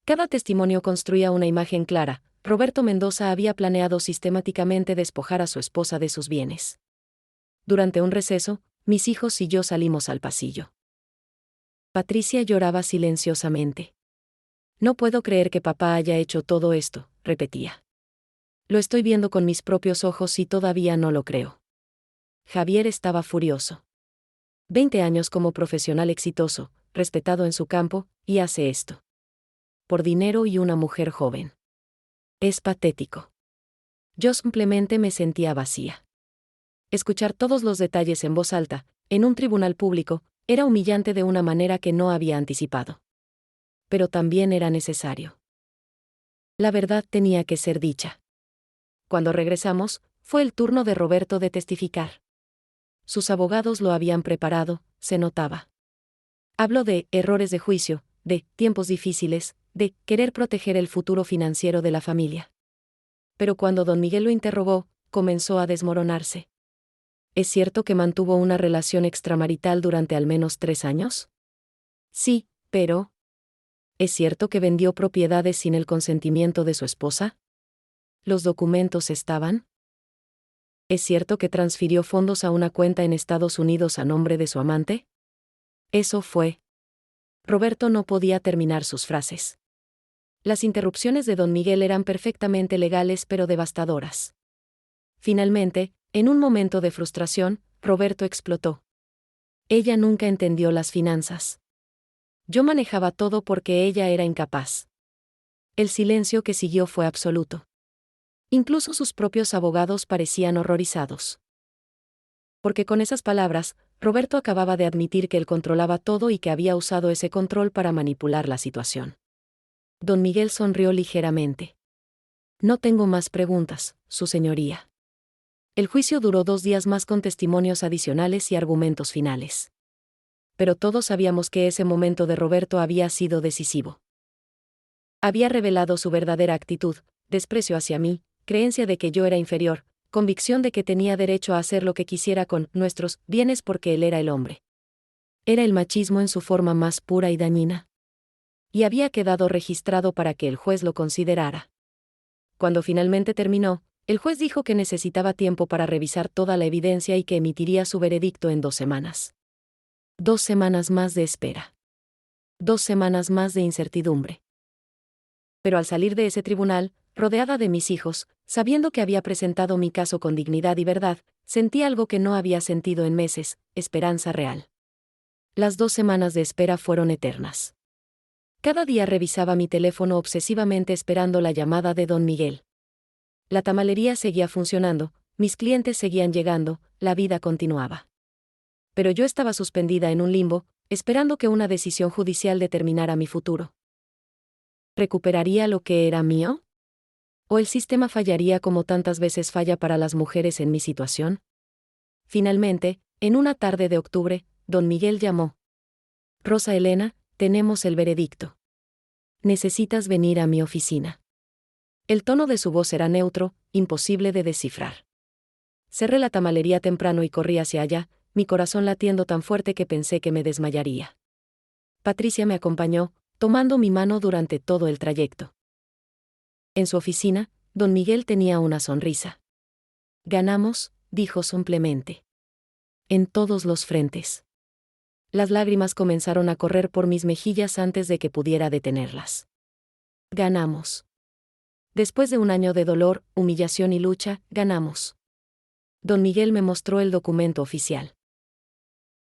Cada testimonio construía una imagen clara. Roberto Mendoza había planeado sistemáticamente despojar a su esposa de sus bienes. Durante un receso, mis hijos y yo salimos al pasillo. Patricia lloraba silenciosamente. No puedo creer que papá haya hecho todo esto, repetía. Lo estoy viendo con mis propios ojos y todavía no lo creo. Javier estaba furioso. 20 años como profesional exitoso, respetado en su campo, y hace esto. Por dinero y una mujer joven. Es patético. Yo simplemente me sentía vacía. Escuchar todos los detalles en voz alta, en un tribunal público, era humillante de una manera que no había anticipado. Pero también era necesario. La verdad tenía que ser dicha. Cuando regresamos, fue el turno de Roberto de testificar. Sus abogados lo habían preparado, se notaba. Habló de errores de juicio, de tiempos difíciles, de querer proteger el futuro financiero de la familia. Pero cuando don Miguel lo interrogó, comenzó a desmoronarse. ¿Es cierto que mantuvo una relación extramarital durante al menos 3 años? Sí, pero... ¿es cierto que vendió propiedades sin el consentimiento de su esposa? ¿Los documentos estaban? ¿Es cierto que transfirió fondos a una cuenta en Estados Unidos a nombre de su amante? Eso fue. Roberto no podía terminar sus frases. Las interrupciones de don Miguel eran perfectamente legales pero devastadoras. Finalmente, en un momento de frustración, Roberto explotó. Ella nunca entendió las finanzas. Yo manejaba todo porque ella era incapaz. El silencio que siguió fue absoluto. Incluso sus propios abogados parecían horrorizados. Porque con esas palabras, Roberto acababa de admitir que él controlaba todo y que había usado ese control para manipular la situación. Don Miguel sonrió ligeramente. No tengo más preguntas, su señoría. El juicio duró 2 días más con testimonios adicionales y argumentos finales. Pero todos sabíamos que ese momento de Roberto había sido decisivo. Había revelado su verdadera actitud, desprecio hacia mí, creencia de que yo era inferior, convicción de que tenía derecho a hacer lo que quisiera con nuestros bienes porque él era el hombre. Era el machismo en su forma más pura y dañina. Y había quedado registrado para que el juez lo considerara. Cuando finalmente terminó, el juez dijo que necesitaba tiempo para revisar toda la evidencia y que emitiría su veredicto en 2 semanas. 2 semanas más de espera. 2 semanas más de incertidumbre. Pero al salir de ese tribunal, rodeada de mis hijos, sabiendo que había presentado mi caso con dignidad y verdad, sentí algo que no había sentido en meses, esperanza real. Las 2 semanas de espera fueron eternas. Cada día revisaba mi teléfono obsesivamente esperando la llamada de don Miguel. La tamalería seguía funcionando, mis clientes seguían llegando, la vida continuaba. Pero yo estaba suspendida en un limbo, esperando que una decisión judicial determinara mi futuro. ¿Recuperaría lo que era mío? ¿O el sistema fallaría como tantas veces falla para las mujeres en mi situación? Finalmente, en una tarde de octubre, don Miguel llamó. Rosa Elena, tenemos el veredicto. Necesitas venir a mi oficina. El tono de su voz era neutro, imposible de descifrar. Cerré la tamalería temprano y corrí hacia allá, mi corazón latiendo tan fuerte que pensé que me desmayaría. Patricia me acompañó, tomando mi mano durante todo el trayecto. En su oficina, Don Miguel tenía una sonrisa. Ganamos, dijo somplemente. En todos los frentes. Las lágrimas comenzaron a correr por mis mejillas antes de que pudiera detenerlas. Ganamos. Después de un año de dolor, humillación y lucha, ganamos. Don Miguel me mostró el documento oficial.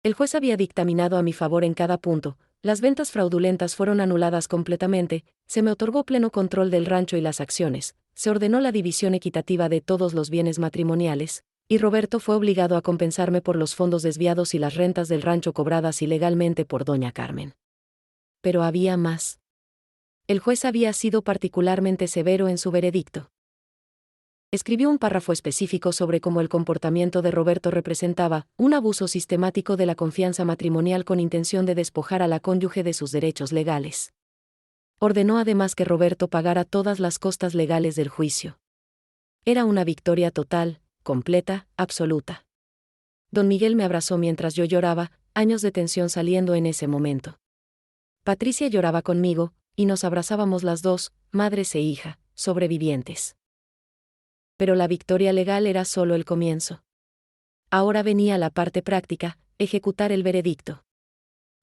El juez había dictaminado a mi favor en cada punto, las ventas fraudulentas fueron anuladas completamente, se me otorgó pleno control del rancho y las acciones, se ordenó la división equitativa de todos los bienes matrimoniales, y Roberto fue obligado a compensarme por los fondos desviados y las rentas del rancho cobradas ilegalmente por doña Carmen. Pero había más. El juez había sido particularmente severo en su veredicto. Escribió un párrafo específico sobre cómo el comportamiento de Roberto representaba un abuso sistemático de la confianza matrimonial con intención de despojar a la cónyuge de sus derechos legales. Ordenó además que Roberto pagara todas las costas legales del juicio. Era una victoria total, completa, absoluta. Don Miguel me abrazó mientras yo lloraba, años de tensión saliendo en ese momento. Patricia lloraba conmigo, y nos abrazábamos las dos, madres e hija, sobrevivientes. Pero la victoria legal era solo el comienzo. Ahora venía la parte práctica, ejecutar el veredicto.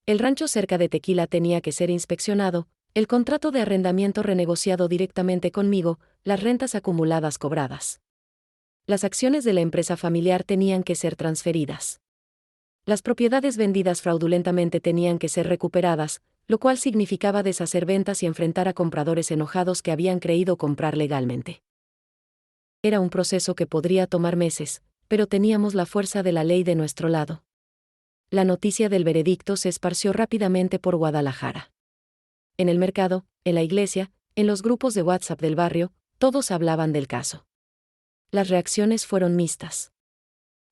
El rancho cerca de Tequila tenía que ser inspeccionado, el contrato de arrendamiento renegociado directamente conmigo, las rentas acumuladas cobradas. Las acciones de la empresa familiar tenían que ser transferidas. Las propiedades vendidas fraudulentamente tenían que ser recuperadas, lo cual significaba deshacer ventas y enfrentar a compradores enojados que habían creído comprar legalmente. Era un proceso que podría tomar meses, pero teníamos la fuerza de la ley de nuestro lado. La noticia del veredicto se esparció rápidamente por Guadalajara. En el mercado, en la iglesia, en los grupos de WhatsApp del barrio, todos hablaban del caso. Las reacciones fueron mixtas.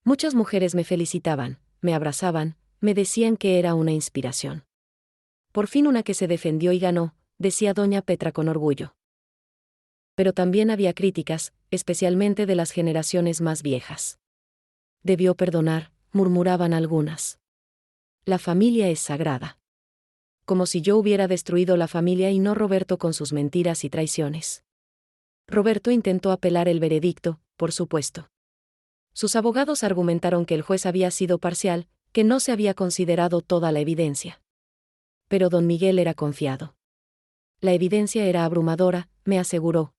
Muchas mujeres me felicitaban, me abrazaban, me decían que era una inspiración. Por fin una que se defendió y ganó, decía doña Petra con orgullo. Pero también había críticas, especialmente de las generaciones más viejas. Debió perdonar, murmuraban algunas. La familia es sagrada. Como si yo hubiera destruido la familia y no Roberto con sus mentiras y traiciones. Roberto intentó apelar el veredicto, por supuesto. Sus abogados argumentaron que el juez había sido parcial, que no se había considerado toda la evidencia. Pero don Miguel era confiado. La evidencia era abrumadora, me aseguró.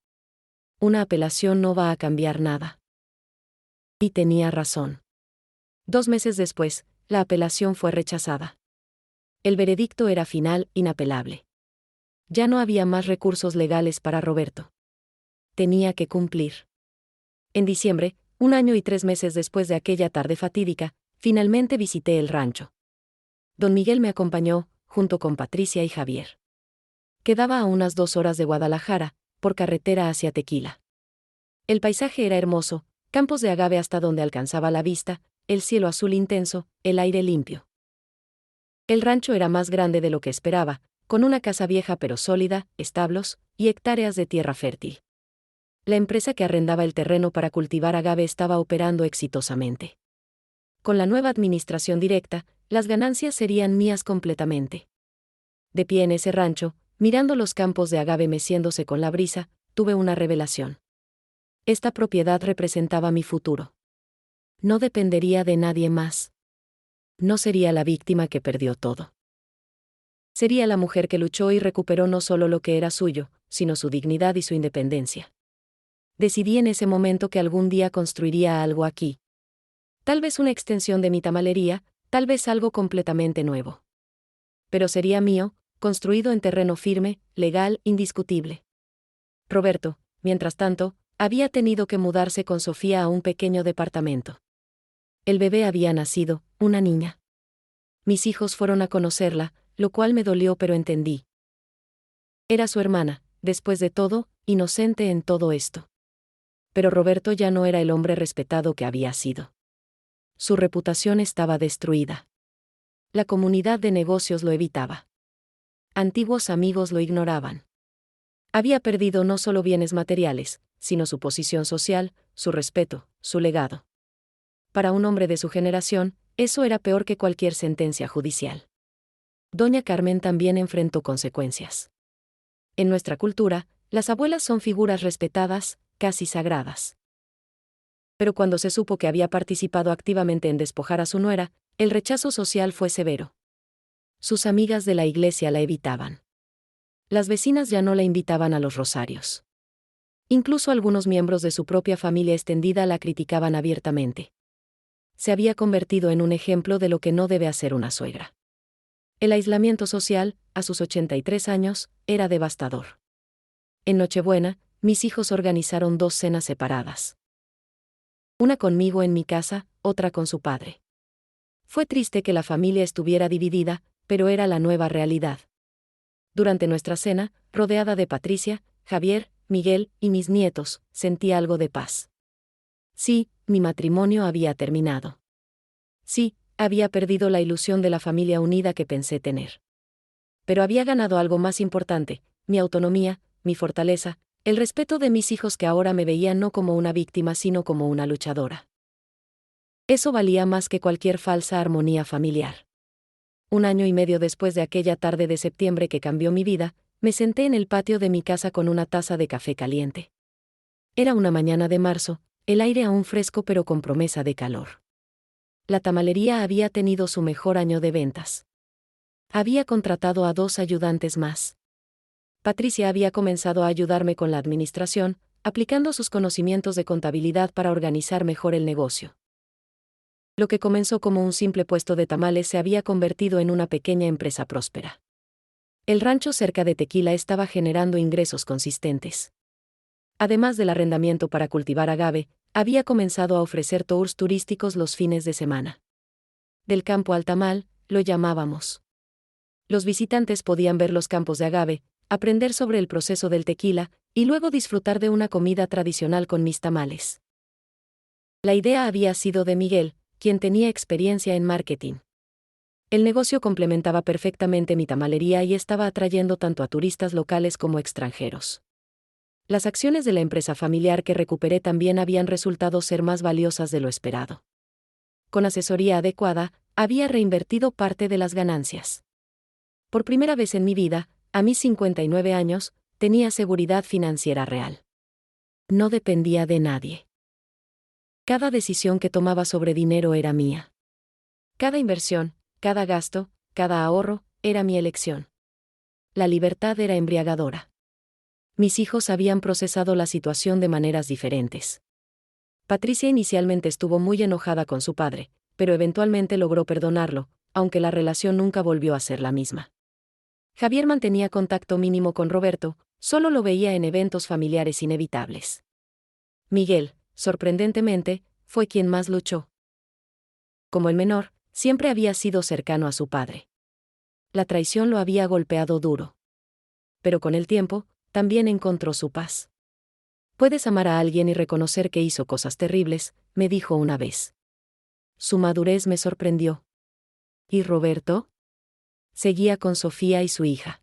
Una apelación no va a cambiar nada. Y tenía razón. 2 meses después, la apelación fue rechazada. El veredicto era final, inapelable. Ya no había más recursos legales para Roberto. Tenía que cumplir. En diciembre, 1 año y 3 meses después de aquella tarde fatídica, finalmente visité el rancho. Don Miguel me acompañó, junto con Patricia y Javier. Quedaba a unas 2 horas de Guadalajara, por carretera hacia Tequila. El paisaje era hermoso, campos de agave hasta donde alcanzaba la vista, el cielo azul intenso, el aire limpio. El rancho era más grande de lo que esperaba, con una casa vieja pero sólida, establos, y hectáreas de tierra fértil. La empresa que arrendaba el terreno para cultivar agave estaba operando exitosamente. Con la nueva administración directa, las ganancias serían mías completamente. De pie en ese rancho, mirando los campos de agave meciéndose con la brisa, tuve una revelación. Esta propiedad representaba mi futuro. No dependería de nadie más. No sería la víctima que perdió todo. Sería la mujer que luchó y recuperó no solo lo que era suyo, sino su dignidad y su independencia. Decidí en ese momento que algún día construiría algo aquí. Tal vez una extensión de mi tamalería, tal vez algo completamente nuevo. Pero sería mío, construido en terreno firme, legal, indiscutible. Roberto, mientras tanto, había tenido que mudarse con Sofía a un pequeño departamento. El bebé había nacido, una niña. Mis hijos fueron a conocerla, lo cual me dolió pero entendí. Era su hermana, después de todo, inocente en todo esto. Pero Roberto ya no era el hombre respetado que había sido. Su reputación estaba destruida. La comunidad de negocios lo evitaba. Antiguos amigos lo ignoraban. Había perdido no solo bienes materiales, sino su posición social, su respeto, su legado. Para un hombre de su generación, eso era peor que cualquier sentencia judicial. Doña Carmen también enfrentó consecuencias. En nuestra cultura, las abuelas son figuras respetadas, casi sagradas. Pero cuando se supo que había participado activamente en despojar a su nuera, el rechazo social fue severo. Sus amigas de la iglesia la evitaban. Las vecinas ya no la invitaban a los rosarios. Incluso algunos miembros de su propia familia extendida la criticaban abiertamente. Se había convertido en un ejemplo de lo que no debe hacer una suegra. El aislamiento social, a sus 83 años, era devastador. En Nochebuena, mis hijos organizaron 2 cenas separadas. Una conmigo en mi casa, otra con su padre. Fue triste que la familia estuviera dividida, pero era la nueva realidad. Durante nuestra cena, rodeada de Patricia, Javier, Miguel y mis nietos, sentí algo de paz. Sí, mi matrimonio había terminado. Sí, había perdido la ilusión de la familia unida que pensé tener. Pero había ganado algo más importante, mi autonomía, mi fortaleza, el respeto de mis hijos que ahora me veían no como una víctima sino como una luchadora. Eso valía más que cualquier falsa armonía familiar. 1 año y medio después de aquella tarde de septiembre que cambió mi vida, me senté en el patio de mi casa con una taza de café caliente. Era una mañana de marzo, el aire aún fresco pero con promesa de calor. La tamalería había tenido su mejor año de ventas. Había contratado a 2 ayudantes más. Patricia había comenzado a ayudarme con la administración, aplicando sus conocimientos de contabilidad para organizar mejor el negocio. Lo que comenzó como un simple puesto de tamales se había convertido en una pequeña empresa próspera. El rancho cerca de Tequila estaba generando ingresos consistentes. Además del arrendamiento para cultivar agave, había comenzado a ofrecer tours turísticos los fines de semana. Del campo al tamal, lo llamábamos. Los visitantes podían ver los campos de agave, aprender sobre el proceso del tequila, y luego disfrutar de una comida tradicional con mis tamales. La idea había sido de Miguel, quien tenía experiencia en marketing. El negocio complementaba perfectamente mi tamalería y estaba atrayendo tanto a turistas locales como extranjeros. Las acciones de la empresa familiar que recuperé también habían resultado ser más valiosas de lo esperado. Con asesoría adecuada, había reinvertido parte de las ganancias. Por primera vez en mi vida, a mis 59 años, tenía seguridad financiera real. No dependía de nadie. Cada decisión que tomaba sobre dinero era mía. Cada inversión, cada gasto, cada ahorro, era mi elección. La libertad era embriagadora. Mis hijos habían procesado la situación de maneras diferentes. Patricia inicialmente estuvo muy enojada con su padre, pero eventualmente logró perdonarlo, aunque la relación nunca volvió a ser la misma. Javier mantenía contacto mínimo con Roberto, solo lo veía en eventos familiares inevitables. Miguel, sorprendentemente, fue quien más luchó. Como el menor, siempre había sido cercano a su padre. La traición lo había golpeado duro. Pero con el tiempo, también encontró su paz. Puedes amar a alguien y reconocer que hizo cosas terribles, me dijo una vez. Su madurez me sorprendió. ¿Y Roberto? Seguía con Sofía y su hija.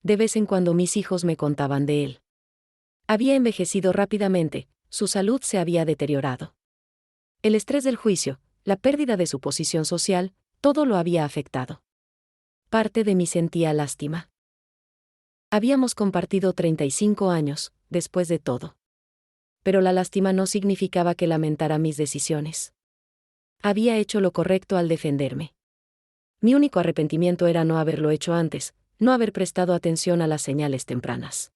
De vez en cuando mis hijos me contaban de él. Había envejecido rápidamente, su salud se había deteriorado. El estrés del juicio, la pérdida de su posición social, todo lo había afectado. Parte de mí sentía lástima. Habíamos compartido 35 años, después de todo. Pero la lástima no significaba que lamentara mis decisiones. Había hecho lo correcto al defenderme. Mi único arrepentimiento era no haberlo hecho antes, no haber prestado atención a las señales tempranas.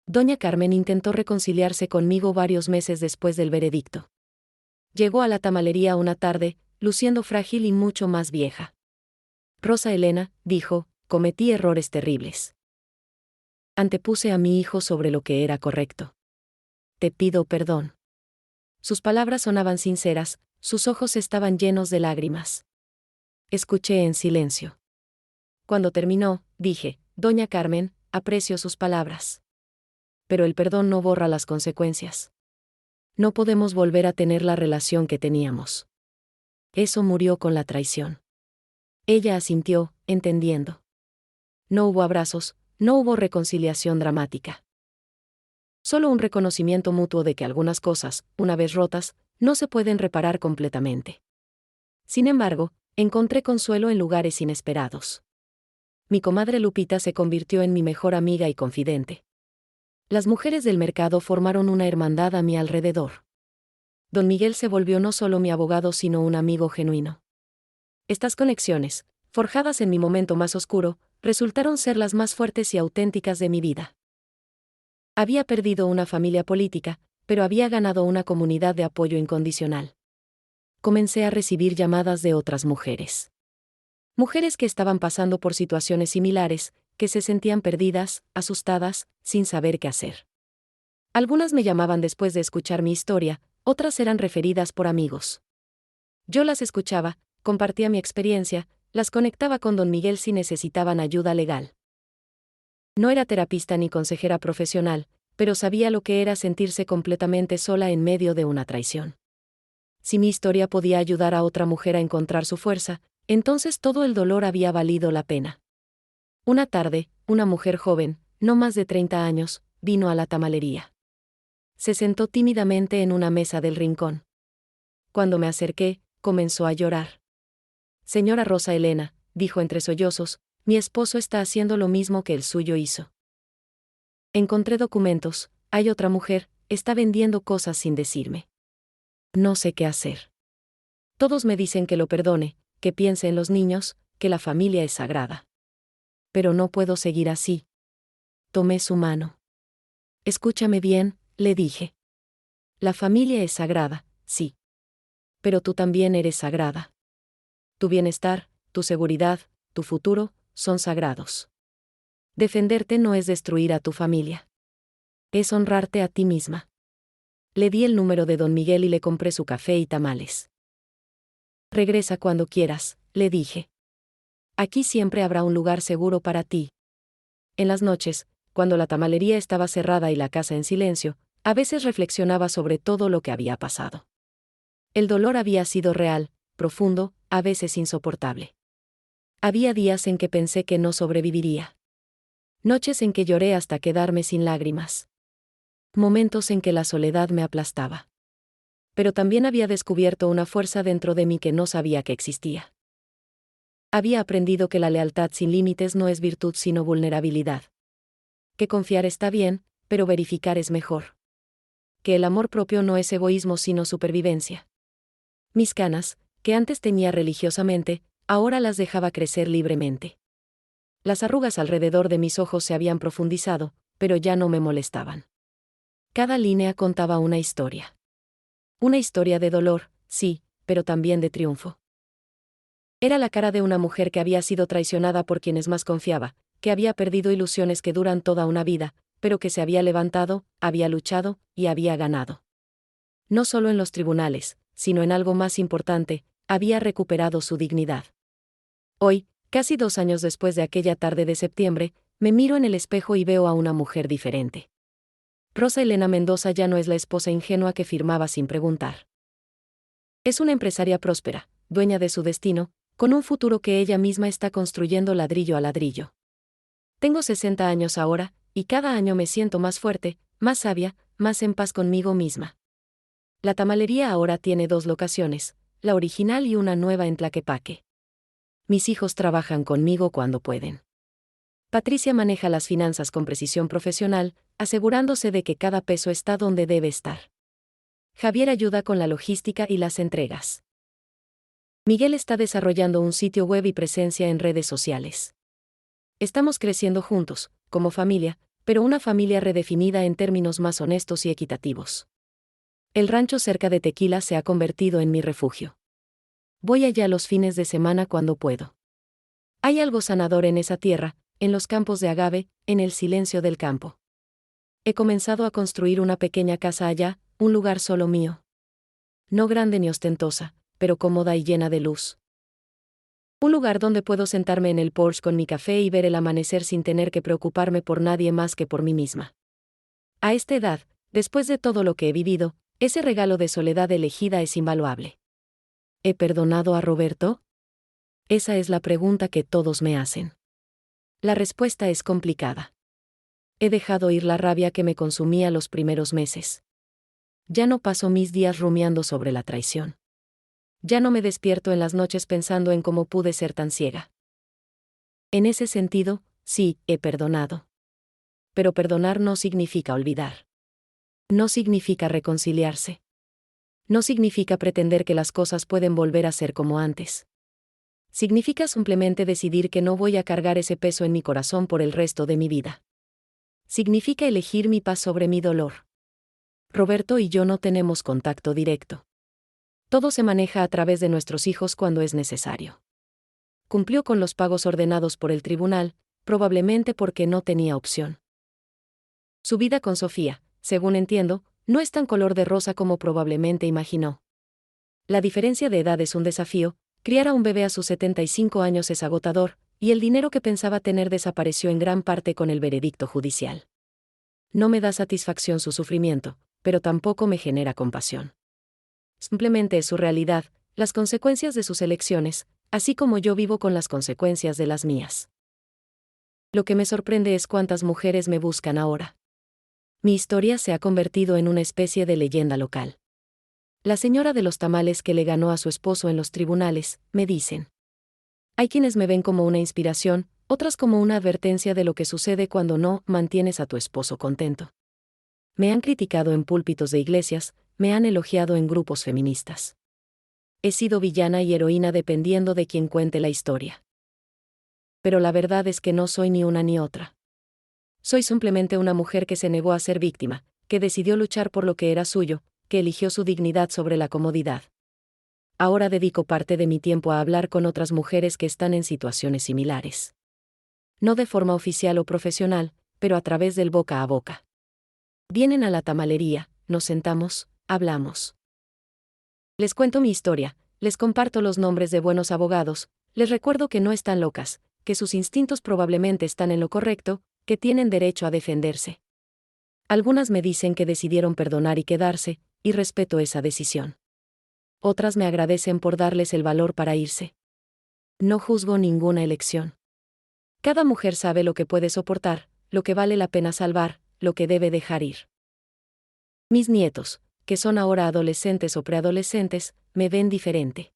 Doña Carmen intentó reconciliarse conmigo varios meses después del veredicto. Llegó a la tamalería una tarde, luciendo frágil y mucho más vieja. Rosa Elena, dijo, cometí errores terribles. Antepuse a mi hijo sobre lo que era correcto. Te pido perdón. Sus palabras sonaban sinceras, sus ojos estaban llenos de lágrimas. Escuché en silencio. Cuando terminó, dije, Doña Carmen, aprecio sus palabras. Pero el perdón no borra las consecuencias. No podemos volver a tener la relación que teníamos. Eso murió con la traición. Ella asintió, entendiendo. No hubo abrazos, no hubo reconciliación dramática. Solo un reconocimiento mutuo de que algunas cosas, una vez rotas, no se pueden reparar completamente. Sin embargo, encontré consuelo en lugares inesperados. Mi comadre Lupita se convirtió en mi mejor amiga y confidente. Las mujeres del mercado formaron una hermandad a mi alrededor. Don Miguel se volvió no solo mi abogado sino un amigo genuino. Estas conexiones, forjadas en mi momento más oscuro, resultaron ser las más fuertes y auténticas de mi vida. Había perdido una familia política, pero había ganado una comunidad de apoyo incondicional. Comencé a recibir llamadas de otras mujeres. Mujeres que estaban pasando por situaciones similares, que se sentían perdidas, asustadas, sin saber qué hacer. Algunas me llamaban después de escuchar mi historia, otras eran referidas por amigos. Yo las escuchaba, compartía mi experiencia, las conectaba con don Miguel si necesitaban ayuda legal. No era terapista ni consejera profesional, pero sabía lo que era sentirse completamente sola en medio de una traición. Si mi historia podía ayudar a otra mujer a encontrar su fuerza, entonces todo el dolor había valido la pena. Una tarde, una mujer joven, no más de 30 años, vino a la tamalería. Se sentó tímidamente en una mesa del rincón. Cuando me acerqué, comenzó a llorar. Señora Rosa Elena, dijo entre sollozos, mi esposo está haciendo lo mismo que el suyo hizo. Encontré documentos, hay otra mujer, está vendiendo cosas sin decirme. No sé qué hacer. Todos me dicen que lo perdone, que piense en los niños, que la familia es sagrada. Pero no puedo seguir así. Tomé su mano. Escúchame bien, le dije. La familia es sagrada, sí. Pero tú también eres sagrada. Tu bienestar, tu seguridad, tu futuro, son sagrados. Defenderte no es destruir a tu familia. Es honrarte a ti misma. Le di el número de don Miguel y le compré su café y tamales. Regresa cuando quieras, le dije. Aquí siempre habrá un lugar seguro para ti. En las noches, cuando la tamalería estaba cerrada y la casa en silencio, a veces reflexionaba sobre todo lo que había pasado. El dolor había sido real, profundo, a veces insoportable. Había días en que pensé que no sobreviviría. Noches en que lloré hasta quedarme sin lágrimas. Momentos en que la soledad me aplastaba. Pero también había descubierto una fuerza dentro de mí que no sabía que existía. Había aprendido que la lealtad sin límites no es virtud sino vulnerabilidad. Que confiar está bien, pero verificar es mejor. Que el amor propio no es egoísmo sino supervivencia. Mis canas, que antes tenía religiosamente, ahora las dejaba crecer libremente. Las arrugas alrededor de mis ojos se habían profundizado, pero ya no me molestaban. Cada línea contaba una historia. Una historia de dolor, sí, pero también de triunfo. Era la cara de una mujer que había sido traicionada por quienes más confiaba, que había perdido ilusiones que duran toda una vida, pero que se había levantado, había luchado, y había ganado. No solo en los tribunales, sino en algo más importante, había recuperado su dignidad. Hoy, casi 2 años después de aquella tarde de septiembre, me miro en el espejo y veo a una mujer diferente. Rosa Elena Mendoza ya no es la esposa ingenua que firmaba sin preguntar. Es una empresaria próspera, dueña de su destino, con un futuro que ella misma está construyendo ladrillo a ladrillo. Tengo 60 años ahora, y cada año me siento más fuerte, más sabia, más en paz conmigo misma. La tamalería ahora tiene 2 locaciones, la original y una nueva en Tlaquepaque. Mis hijos trabajan conmigo cuando pueden. Patricia maneja las finanzas con precisión profesional, asegurándose de que cada peso está donde debe estar. Javier ayuda con la logística y las entregas. Miguel está desarrollando un sitio web y presencia en redes sociales. Estamos creciendo juntos, como familia, pero una familia redefinida en términos más honestos y equitativos. El rancho cerca de Tequila se ha convertido en mi refugio. Voy allá los fines de semana cuando puedo. Hay algo sanador en esa tierra, en los campos de agave, en el silencio del campo. He comenzado a construir una pequeña casa allá, un lugar solo mío. No grande ni ostentosa, pero cómoda y llena de luz. Un lugar donde puedo sentarme en el porche con mi café y ver el amanecer sin tener que preocuparme por nadie más que por mí misma. A esta edad, después de todo lo que he vivido, ese regalo de soledad elegida es invaluable. ¿He perdonado a Roberto? Esa es la pregunta que todos me hacen. La respuesta es complicada. He dejado ir la rabia que me consumía los primeros meses. Ya no paso mis días rumiando sobre la traición. Ya no me despierto en las noches pensando en cómo pude ser tan ciega. En ese sentido, sí, he perdonado. pero perdonar no significa olvidar. No significa reconciliarse. No significa pretender que las cosas pueden volver a ser como antes. Significa simplemente decidir que no voy a cargar ese peso en mi corazón por el resto de mi vida. Significa elegir mi paz sobre mi dolor. Roberto y yo no tenemos contacto directo. Todo se maneja a través de nuestros hijos cuando es necesario. Cumplió con los pagos ordenados por el tribunal, probablemente porque no tenía opción. Su vida con Sofía, según entiendo, no es tan color de rosa como probablemente imaginó. La diferencia de edad es un desafío, criar a un bebé a sus 75 años es agotador, y el dinero que pensaba tener desapareció en gran parte con el veredicto judicial. No me da satisfacción su sufrimiento, pero tampoco me genera compasión. Simplemente es su realidad, las consecuencias de sus elecciones, así como yo vivo con las consecuencias de las mías. Lo que me sorprende es cuántas mujeres me buscan ahora. Mi historia se ha convertido en una especie de leyenda local. La señora de los tamales que le ganó a su esposo en los tribunales, me dicen. Hay quienes me ven como una inspiración, otras como una advertencia de lo que sucede cuando no mantienes a tu esposo contento. Me han criticado en púlpitos de iglesias, me han elogiado en grupos feministas. He sido villana y heroína dependiendo de quien cuente la historia. Pero la verdad es que no soy ni una ni otra. Soy simplemente una mujer que se negó a ser víctima, que decidió luchar por lo que era suyo, que eligió su dignidad sobre la comodidad. Ahora dedico parte de mi tiempo a hablar con otras mujeres que están en situaciones similares. No de forma oficial o profesional, pero a través del boca a boca. Vienen a la tamalería, nos sentamos, hablamos. Les cuento mi historia, les comparto los nombres de buenos abogados, les recuerdo que no están locas, que sus instintos probablemente están en lo correcto, que tienen derecho a defenderse. Algunas me dicen que decidieron perdonar y quedarse, y respeto esa decisión. Otras me agradecen por darles el valor para irse. No juzgo ninguna elección. Cada mujer sabe lo que puede soportar, lo que vale la pena salvar, lo que debe dejar ir. Mis nietos, que son ahora adolescentes o preadolescentes, me ven diferente.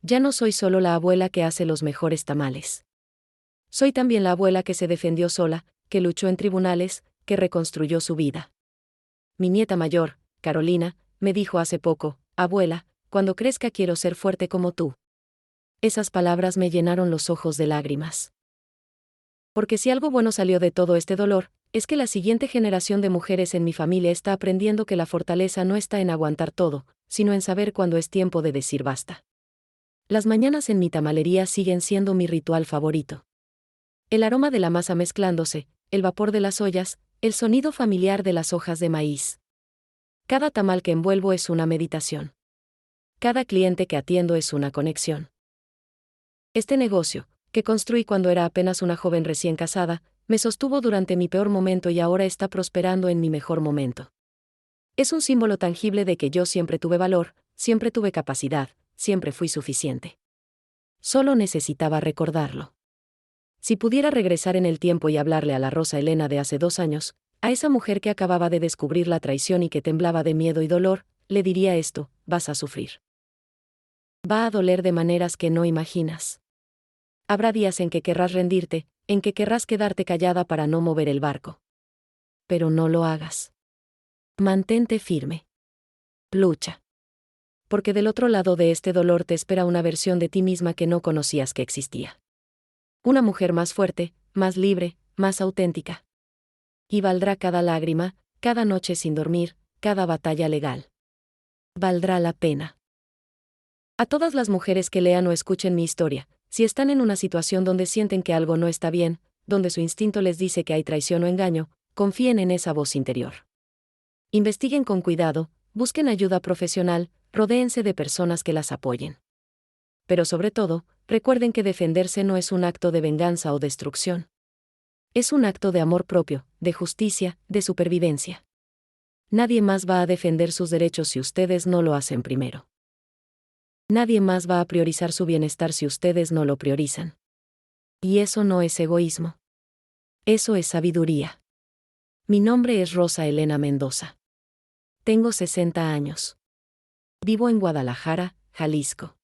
Ya no soy solo la abuela que hace los mejores tamales. Soy también la abuela que se defendió sola, que luchó en tribunales, que reconstruyó su vida. Mi nieta mayor, Carolina, me dijo hace poco, abuela, cuando crezca quiero ser fuerte como tú. Esas palabras me llenaron los ojos de lágrimas. Porque si algo bueno salió de todo este dolor, es que la siguiente generación de mujeres en mi familia está aprendiendo que la fortaleza no está en aguantar todo, sino en saber cuándo es tiempo de decir basta. Las mañanas en mi tamalería siguen siendo mi ritual favorito. El aroma de la masa mezclándose, el vapor de las ollas, el sonido familiar de las hojas de maíz. Cada tamal que envuelvo es una meditación. Cada cliente que atiendo es una conexión. Este negocio, que construí cuando era apenas una joven recién casada, me sostuvo durante mi peor momento y ahora está prosperando en mi mejor momento. Es un símbolo tangible de que yo siempre tuve valor, siempre tuve capacidad, siempre fui suficiente. Solo necesitaba recordarlo. Si pudiera regresar en el tiempo y hablarle a la Rosa Elena de hace 2 años, a esa mujer que acababa de descubrir la traición y que temblaba de miedo y dolor, le diría esto: vas a sufrir. Va a doler de maneras que no imaginas. Habrá días en que querrás rendirte, en que querrás quedarte callada para no mover el barco. Pero no lo hagas. Mantente firme. Lucha. Porque del otro lado de este dolor te espera una versión de ti misma que no conocías que existía. Una mujer más fuerte, más libre, más auténtica. Y valdrá cada lágrima, cada noche sin dormir, cada batalla legal. Valdrá la pena. A todas las mujeres que lean o escuchen mi historia, si están en una situación donde sienten que algo no está bien, donde su instinto les dice que hay traición o engaño, confíen en esa voz interior. Investiguen con cuidado, busquen ayuda profesional, rodéense de personas que las apoyen. Pero sobre todo, recuerden que defenderse no es un acto de venganza o destrucción. Es un acto de amor propio, de justicia, de supervivencia. Nadie más va a defender sus derechos si ustedes no lo hacen primero. Nadie más va a priorizar su bienestar si ustedes no lo priorizan. Y eso no es egoísmo. Eso es sabiduría. Mi nombre es Rosa Elena Mendoza. Tengo 60 años. Vivo en Guadalajara, Jalisco.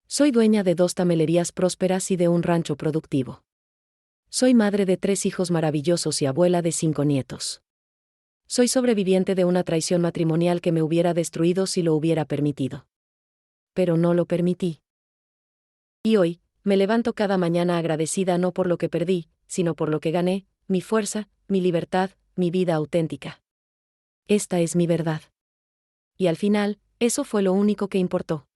Soy dueña de 2 tamelerías prósperas y de un rancho productivo. Soy madre de 3 hijos maravillosos y abuela de 5 nietos. Soy sobreviviente de una traición matrimonial que me hubiera destruido si lo hubiera permitido. Pero no lo permití. Y hoy, me levanto cada mañana agradecida no por lo que perdí, sino por lo que gané, mi fuerza, mi libertad, mi vida auténtica. Esta es mi verdad. Y al final, eso fue lo único que importó.